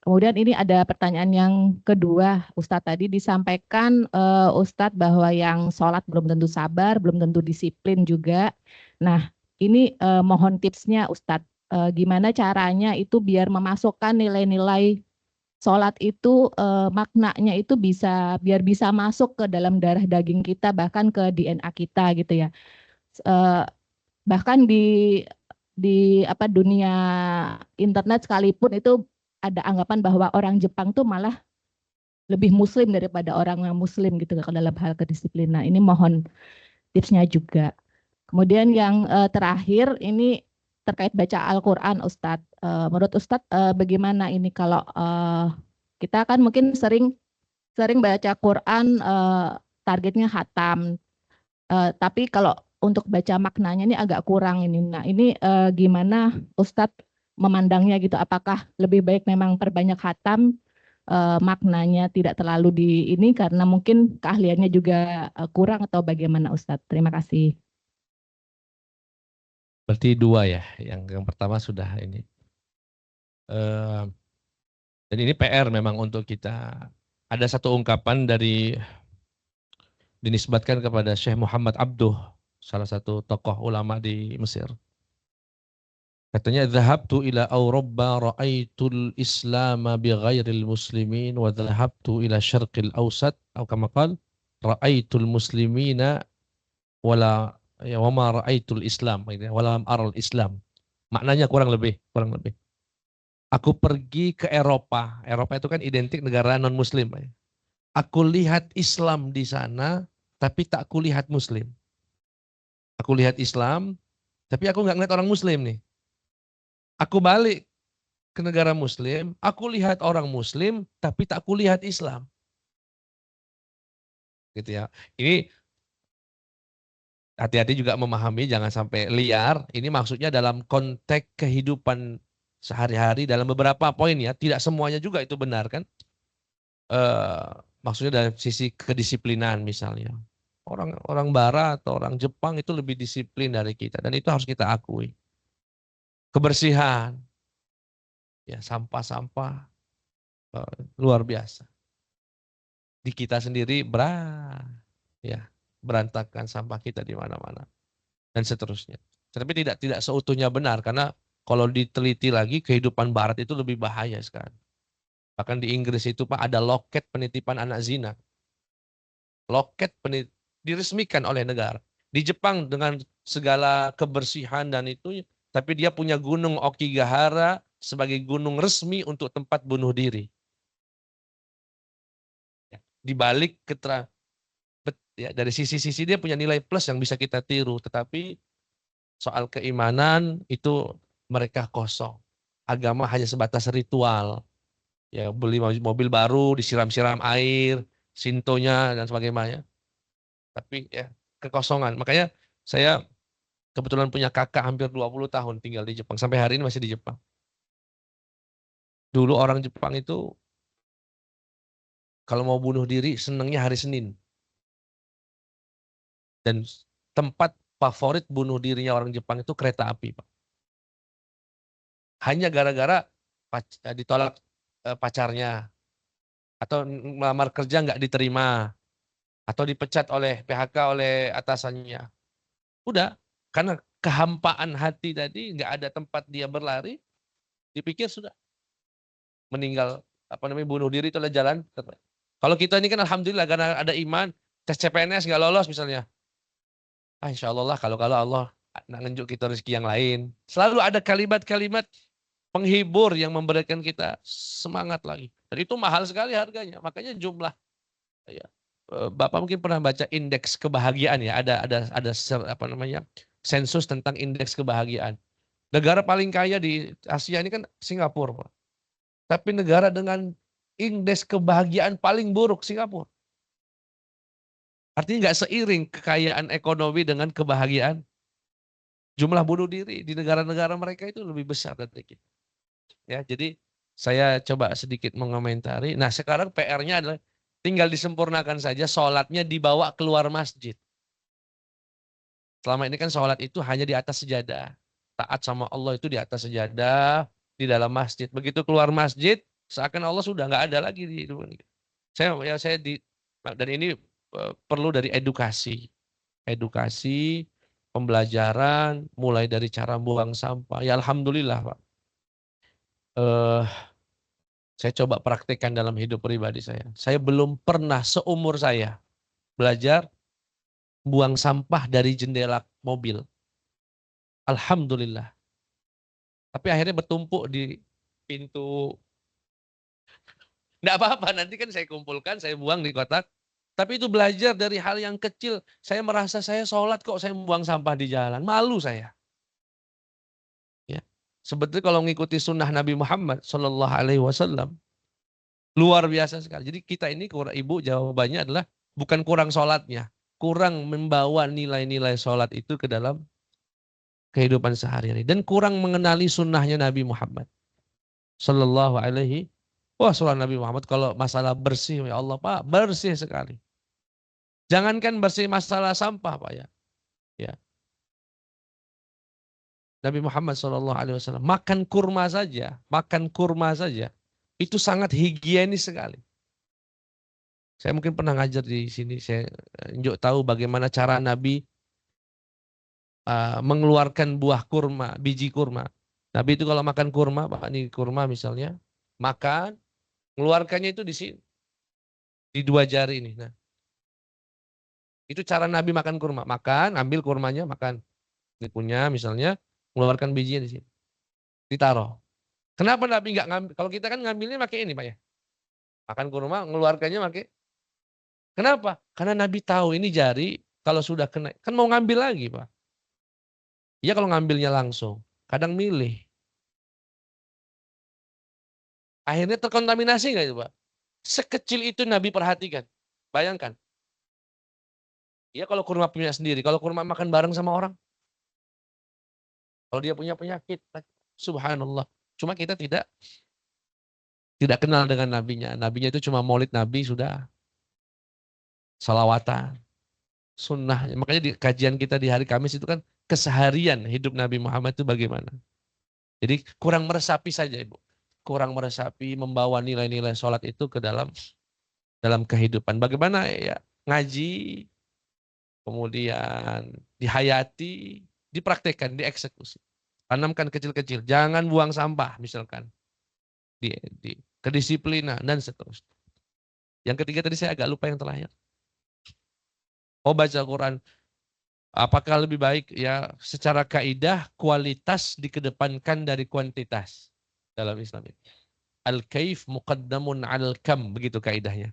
Kemudian ini ada pertanyaan yang kedua, Ustadz tadi disampaikan Ustadz bahwa yang sholat belum tentu sabar, belum tentu disiplin juga. Nah ini mohon tipsnya Ustadz, gimana caranya itu biar memasukkan nilai-nilai sholat itu maknanya itu biar bisa masuk ke dalam darah daging kita, bahkan ke DNA kita gitu ya. Bahkan di dunia internet sekalipun itu ada anggapan bahwa orang Jepang tuh malah lebih muslim daripada orang yang muslim gitu kalau dalam hal kedisiplinan. Ini mohon tipsnya juga. Kemudian yang terakhir ini terkait baca Al-Qur'an Ustadz. Menurut Ustadz bagaimana ini kalau kita kan mungkin sering baca Quran targetnya khatam. Tapi kalau untuk baca maknanya ini agak kurang ini. Nah ini gimana Ustadz memandangnya gitu? Apakah lebih baik memang perbanyak khatam, maknanya tidak terlalu di ini karena mungkin keahliannya juga kurang atau bagaimana Ustadz? Terima kasih. Berarti 2 ya. Yang pertama sudah ini. Dan ini PR memang untuk kita. Ada satu ungkapan dinisbatkan kepada Syekh Muhammad Abduh, salah satu tokoh ulama di Mesir. Katanya, "Dhahabtu ila Auroba ra'aitul Islam bi ghairil muslimin wa dhahabtu ila Syarqil Awsat atau kama qala ra'aitul muslimina wala ya wa ma ra'aitul Islam wala aral Islam." Maknanya kurang lebih. Aku pergi ke Eropa. Eropa itu kan identik negara non muslim. Aku lihat Islam di sana tapi tak aku lihat muslim. Aku lihat Islam, tapi aku nggak ngeliat orang muslim nih. Aku balik ke negara muslim, aku lihat orang muslim, tapi tak aku lihat Islam. Gitu ya. Ini hati-hati juga memahami, jangan sampai liar. Ini maksudnya dalam konteks kehidupan sehari-hari dalam beberapa poin ya. Tidak semuanya juga itu benar kan. Maksudnya dari sisi kedisiplinan misalnya. Orang Barat atau orang Jepang itu lebih disiplin dari kita dan itu harus kita akui. Kebersihan, ya sampah-sampah luar biasa. Di kita sendiri berantakan sampah kita di mana-mana dan seterusnya. Tapi tidak seutuhnya benar karena kalau diteliti lagi kehidupan Barat itu lebih bahaya sekarang. Bahkan di Inggris itu Pak ada loket penitipan anak zina. Loket diresmikan oleh negara. Di Jepang dengan segala kebersihan dan itu, tapi dia punya gunung Okigahara sebagai gunung resmi untuk tempat bunuh diri. Di balik dari sisi-sisi dia punya nilai plus yang bisa kita tiru, tetapi soal keimanan itu mereka kosong. Agama hanya sebatas ritual. Ya, beli mobil baru, disiram-siram air, Shinto-nya dan sebagainya. Tapi ya kekosongan. Makanya saya kebetulan punya kakak hampir 20 tahun tinggal di Jepang. Sampai hari ini masih di Jepang. Dulu orang Jepang itu kalau mau bunuh diri senangnya hari Senin. Dan tempat favorit bunuh dirinya orang Jepang itu kereta api, Pak. Hanya gara-gara ditolak pacarnya. Atau melamar kerja nggak diterima. Atau dipecat oleh PHK oleh atasannya. Udah, karena kehampaan hati tadi, nggak ada tempat dia berlari, dipikir sudah meninggal, bunuh diri itu adalah jalan. Kalau kita ini kan alhamdulillah karena ada iman, tes CPNS nggak lolos misalnya. Insya Allah kalau Allah nunjuk kita rezeki yang lain. Selalu ada kalimat-kalimat penghibur yang memberikan kita semangat lagi. Dan itu mahal sekali harganya, makanya jumlah. Ya. Bapak mungkin pernah baca indeks kebahagiaan ya, ada sensus tentang indeks kebahagiaan. Negara paling kaya di Asia ini kan Singapura, Pak. Tapi negara dengan indeks kebahagiaan paling buruk Singapura. Artinya nggak seiring kekayaan ekonomi dengan kebahagiaan. Jumlah bunuh diri di negara-negara mereka itu lebih besar dari kita. Ya, jadi saya coba sedikit mengomentari. Nah, sekarang PR-nya adalah tinggal disempurnakan saja sholatnya dibawa keluar masjid. Selama ini kan sholat itu hanya di atas sejadah. Taat sama Allah itu di atas sejadah, di dalam masjid. Begitu keluar masjid, seakan Allah sudah nggak ada lagi di dunia. Dan ini perlu dari edukasi. Edukasi, pembelajaran, mulai dari cara buang sampah. Ya alhamdulillah Pak. Saya coba praktekkan dalam hidup pribadi saya. Saya belum pernah seumur saya belajar buang sampah dari jendela mobil. Alhamdulillah. Tapi akhirnya bertumpuk di pintu. Nggak apa-apa, nanti kan saya kumpulkan, saya buang di kotak. Tapi itu belajar dari hal yang kecil. Saya merasa saya sholat kok saya buang sampah di jalan. Malu saya. Ya. Sebetulnya kalau mengikuti sunnah Nabi Muhammad SAW, luar biasa sekali. Jadi kita ini, Ibu, jawabannya adalah bukan kurang sholatnya. Kurang membawa nilai-nilai sholat itu ke dalam kehidupan sehari-hari. Dan kurang mengenali sunnahnya Nabi Muhammad SAW. Wah, surah Nabi Muhammad kalau masalah bersih, ya Allah Pak, bersih sekali. Jangankan bersih masalah sampah Pak ya. Ya. Nabi Muhammad SAW makan kurma saja, itu sangat higienis sekali. Saya mungkin pernah ngajar di sini, saya tunjuk tahu bagaimana cara Nabi mengeluarkan buah kurma, biji kurma. Nabi itu kalau makan kurma, Pak, ini kurma misalnya, makan, mengeluarkannya itu di sini, di dua jari ini. Nah, itu cara Nabi makan kurma, makan, ambil kurmanya, makan. Ini punya misalnya, mengeluarkan bijinya di sini, ditaruh. Kenapa Nabi nggak ngambil? Kalau kita kan ngambilnya pakai ini Pak ya, makan kurma, mengeluarkannya pakai. Kenapa? Karena Nabi tahu ini jari kalau sudah kena, kan mau ngambil lagi Pak. Ya kalau ngambilnya langsung, kadang milih. Akhirnya terkontaminasi nggak itu Pak? Sekecil itu Nabi perhatikan. Bayangkan. Ya kalau kurma punya sendiri, kalau kurma makan bareng sama orang. Kalau dia punya penyakit, subhanallah. Cuma kita tidak kenal dengan nabinya. Nabinya itu cuma maulid Nabi sudah. Salawatan. sunnahnya. Makanya di kajian kita di hari Kamis itu kan keseharian hidup Nabi Muhammad itu bagaimana. Jadi kurang meresapi saja Ibu. Kurang meresapi membawa nilai-nilai sholat itu ke dalam kehidupan. Bagaimana ya ngaji, kemudian dihayati, dipraktekkan, dieksekusi. Tanamkan kecil-kecil, jangan buang sampah misalkan. Di kedisiplinan dan seterusnya. Yang ketiga tadi saya agak lupa yang terakhir. Oh, baca Quran. Apakah lebih baik ya secara kaidah kualitas dikedepankan dari kuantitas dalam Islam ini. Al-kaif muqaddamun al-kam, begitu kaidahnya.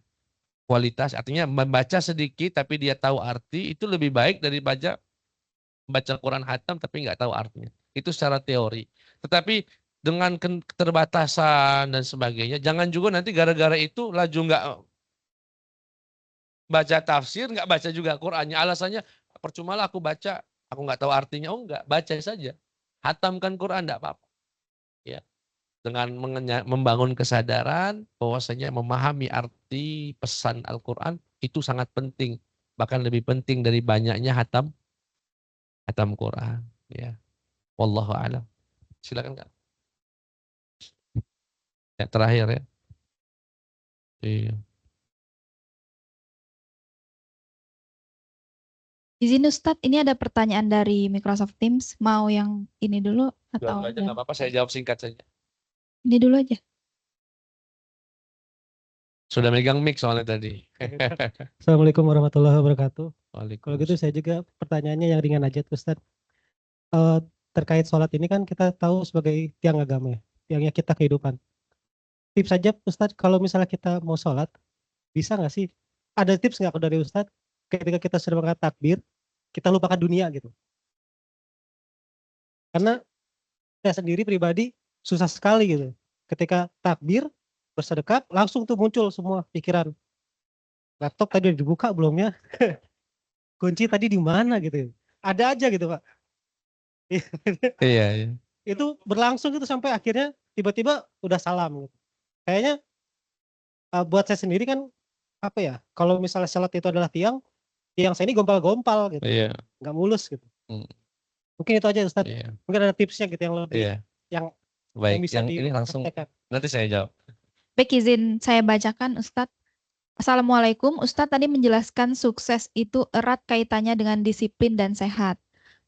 Kualitas artinya membaca sedikit tapi dia tahu arti itu lebih baik dari baca Quran hatam tapi nggak tahu artinya. Itu secara teori. Tetapi dengan keterbatasan dan sebagainya, jangan juga nanti gara-gara itu laju nggak baca tafsir, nggak baca juga Qurannya. Alasannya percuma lah aku baca, aku nggak tahu artinya. Oh enggak, baca saja. Hatamkan Quran enggak apa-apa. Ya. Dengan membangun kesadaran bahwasanya memahami arti pesan Al-Quran itu sangat penting. Bahkan lebih penting dari banyaknya hatam Quran. Ya. Wallahu a'lam. Silakan Kak. Ya, terakhir ya. Iya. Izin Ustadz, ini ada pertanyaan dari Microsoft Teams. Mau yang ini dulu atau Aja nggak apa-apa, saya jawab singkat saja. ini dulu aja? Sudah megang mic soalnya tadi. Assalamualaikum warahmatullahi wabarakatuh. Kalau gitu Waalaikumsalam. saya juga pertanyaannya yang ringan aja Ustadz. Terkait sholat ini kan kita tahu sebagai tiang agama ya, tiangnya kita kehidupan. Tips saja Ustadz, kalau misalnya kita mau sholat, bisa nggak sih? Ada tips nggak dari Ustadz ketika kita sudah mengangkat takbir, kita lupakan dunia gitu? Karena saya sendiri pribadi susah sekali gitu. Ketika takbir, bersedekap, langsung tuh muncul semua pikiran. Laptop tadi udah dibuka belum ya? Kunci tadi di mana gitu? Ada aja gitu Pak. Iya, iya. Itu berlangsung gitu sampai akhirnya tiba-tiba udah salam gitu. Kayaknya buat saya sendiri kan apa ya? Kalau misalnya sholat itu adalah tiang saya ini gompal-gompal gitu. Iya. Nggak mulus gitu. Mungkin itu aja Ustadz. Iya. Mungkin ada tipsnya gitu yang lebih Iya. yang Baik, bisa yang ini langsung dipraktekkan. nanti saya jawab. Baik, izin saya bacakan Ustadz. Assalamualaikum, Ustadz tadi menjelaskan sukses itu erat kaitannya dengan disiplin dan sehat.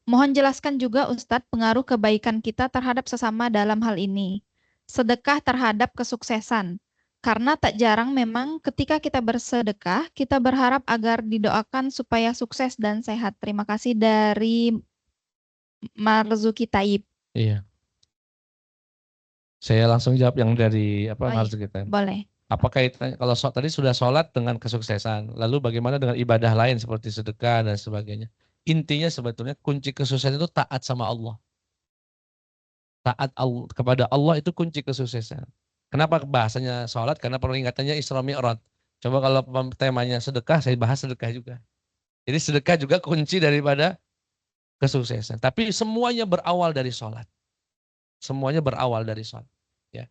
Mohon jelaskan juga Ustadz pengaruh kebaikan kita terhadap sesama dalam hal ini. Sedekah terhadap kesuksesan. Karena tak jarang memang ketika kita bersedekah, kita berharap agar didoakan supaya sukses dan sehat. Terima kasih dari Marzuki Taib. Iya. Saya langsung jawab yang dari apa Oh, iya. Marzuki Taib. Boleh. Apa kaitannya kalau tadi sudah sholat dengan kesuksesan, lalu bagaimana dengan ibadah lain seperti sedekah dan sebagainya? Intinya sebetulnya kunci kesuksesan itu taat sama Allah. Taat kepada Allah itu kunci kesuksesan. Kenapa bahasanya sholat? Karena peringatannya Isra Mi'raj. Coba kalau temanya sedekah, saya bahas sedekah juga. Jadi sedekah juga kunci daripada kesuksesan. Tapi semuanya berawal dari sholat. Semuanya berawal dari sholat. Ya.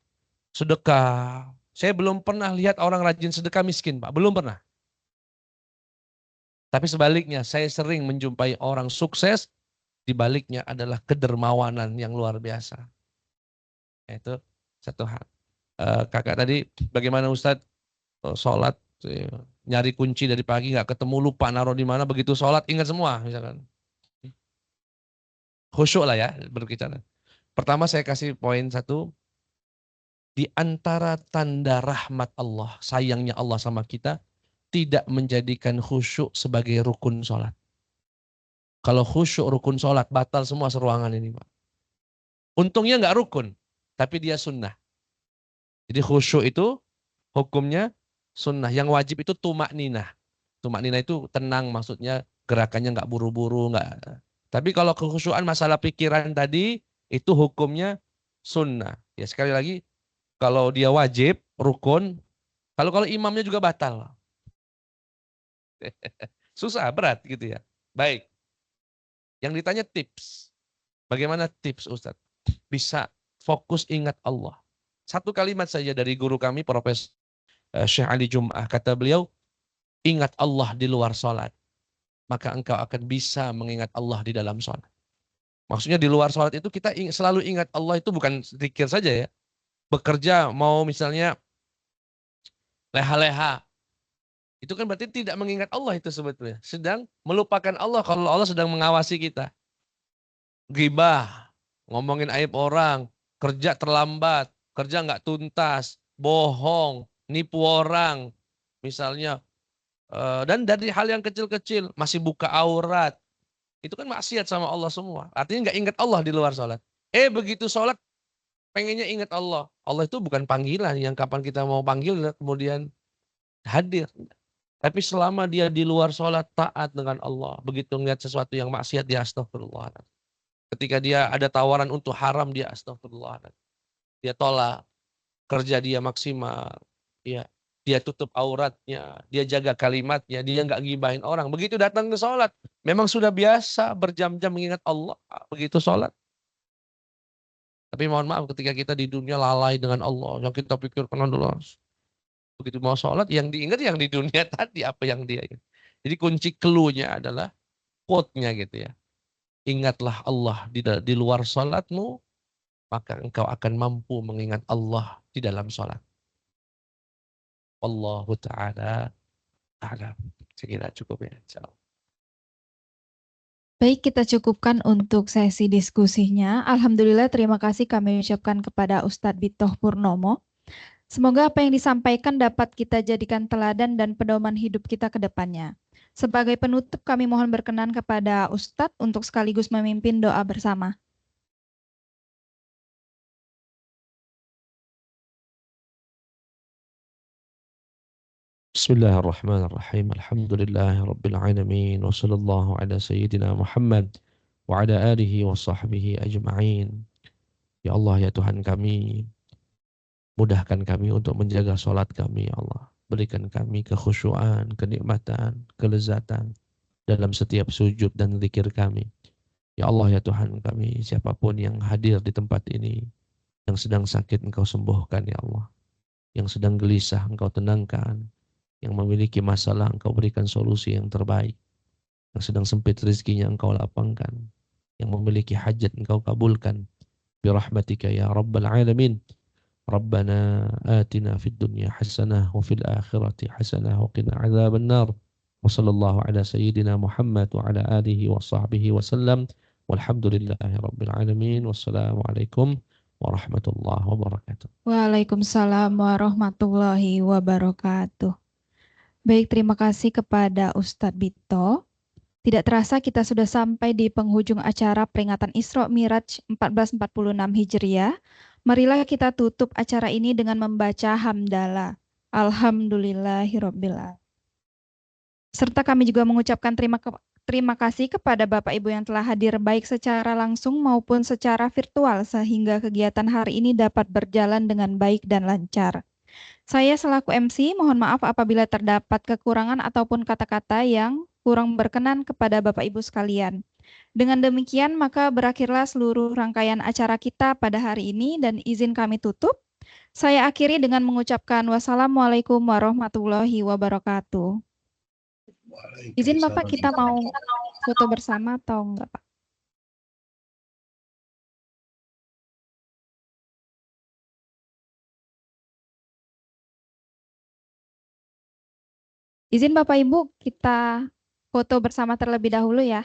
Sedekah. Saya belum pernah lihat orang rajin sedekah miskin, Pak. Belum pernah. Tapi sebaliknya, saya sering menjumpai orang sukses, di baliknya adalah kedermawanan yang luar biasa. Itu satu hal. Kakak tadi, bagaimana Ustadz sholat, nyari kunci dari pagi, nggak ketemu, lupa naruh di mana, begitu sholat, ingat semua, misalkan. Khusyuk lah ya, berbicara. Pertama saya kasih poin satu, di antara tanda rahmat Allah, sayangnya Allah sama kita, tidak menjadikan khusyuk sebagai rukun sholat. Kalau khusyuk rukun sholat, batal semua seruangan ini, Pak. Untungnya nggak rukun, tapi dia sunnah. Jadi khusyuk itu hukumnya sunnah. Yang wajib itu tumak ninah. Tumak ninah itu tenang, maksudnya gerakannya nggak buru-buru, nggak. Tapi kalau kekhusyuan masalah pikiran tadi, itu hukumnya sunnah. Ya sekali lagi, kalau dia wajib, rukun, kalau imamnya juga batal. Susah, berat gitu ya. Baik. Yang ditanya tips. Bagaimana tips Ustadz? Bisa fokus ingat Allah. Satu kalimat saja dari guru kami, Profesor Syekh Ali Jum'ah. Kata beliau, ingat Allah di luar sholat. maka engkau akan bisa mengingat Allah di dalam sholat. Maksudnya di luar sholat itu kita selalu ingat Allah, itu bukan zikir saja ya. Bekerja mau misalnya leha-leha, itu kan berarti tidak mengingat Allah, itu sebetulnya sedang melupakan Allah kalau Allah sedang mengawasi kita. Ghibah, ngomongin aib orang, kerja terlambat, kerja nggak tuntas, bohong, nipu orang, misalnya, dan dari hal yang kecil-kecil, masih buka aurat, itu kan maksiat sama Allah semua. Artinya nggak ingat Allah di luar sholat. Begitu sholat, pengennya ingat Allah. Allah itu bukan panggilan yang kapan kita mau panggil kemudian hadir. Tapi selama dia di luar sholat taat dengan Allah, begitu ngeliat sesuatu yang maksiat dia astagfirullah. Ketika dia ada tawaran untuk haram dia astagfirullah. Dia tolak, kerja dia maksimal, ya. Dia tutup auratnya, dia jaga kalimatnya, dia nggak gibahin orang. Begitu datang ke sholat, memang sudah biasa berjam-jam mengingat Allah begitu sholat. Tapi mohon maaf ketika kita di dunia lalai dengan Allah, yang kita pikirkan adalah begitu mau sholat, yang diingat yang di dunia tadi, apa yang dia ingat. Jadi kunci clue-nya adalah quote-nya gitu ya. Ingatlah Allah di luar sholatmu, maka engkau akan mampu mengingat Allah di dalam sholat. Wallahu ta'ala a'lam. Sekira cukup ya. Insyaallah. Baik, kita cukupkan untuk sesi diskusinya. Alhamdulillah, terima kasih kami ucapkan kepada Ustadz Bittoh Purnomo. Semoga apa yang disampaikan dapat kita jadikan teladan dan pedoman hidup kita ke depannya. Sebagai penutup, kami mohon berkenan kepada Ustadz untuk sekaligus memimpin doa bersama. Bismillahirrahmanirrahim. Alhamdulillahirabbil alamin wa sallallahu ala sayyidina Muhammad wa ala alihi wa sahbihi ajma'in. Ya Allah, ya Tuhan kami, mudahkan kami untuk menjaga salat kami, ya Allah. Berikan kami kekhusyuan, kenikmatan, kelezatan dalam setiap sujud dan zikir kami. Ya Allah, ya Tuhan kami, siapapun yang hadir di tempat ini, yang sedang sakit Engkau sembuhkan, ya Allah. Yang sedang gelisah Engkau tenangkan. Yang memiliki masalah Engkau berikan solusi yang terbaik. Yang sedang sempit rezekinya Engkau lapangkan. Yang memiliki hajat Engkau kabulkan. Birahmatika ya Rabbal Alamin. Rabbana atina fid dunya hasanah wa fil akhirati hasanah wa qina adzaban nar. Wa sallallahu ala sayyidina Muhammad wa ala alihi wa sahbihi wa sallam. Walhamdulillahi rabbil alamin. Wassalamualaikum warahmatullahi wabarakatuh. Waalaikumsalam warahmatullahi wabarakatuh. Baik, terima kasih kepada Ustadz Bittoh. Tidak terasa kita sudah sampai di penghujung acara peringatan Isra Miraj 1446 Hijriah. Marilah kita tutup acara ini dengan membaca hamdalah. Alhamdulillahirabbil alamin. Serta kami juga mengucapkan terima kasih kepada Bapak Ibu yang telah hadir baik secara langsung maupun secara virtual sehingga kegiatan hari ini dapat berjalan dengan baik dan lancar. Saya selaku MC mohon maaf apabila terdapat kekurangan ataupun kata-kata yang kurang berkenan kepada Bapak Ibu sekalian. Dengan demikian maka berakhirlah seluruh rangkaian acara kita pada hari ini dan izin kami tutup. Saya akhiri dengan mengucapkan wassalamualaikum warahmatullahi wabarakatuh. Izin Bapak, kita mau foto bersama atau enggak Pak? Izin Bapak Ibu, kita foto bersama terlebih dahulu ya.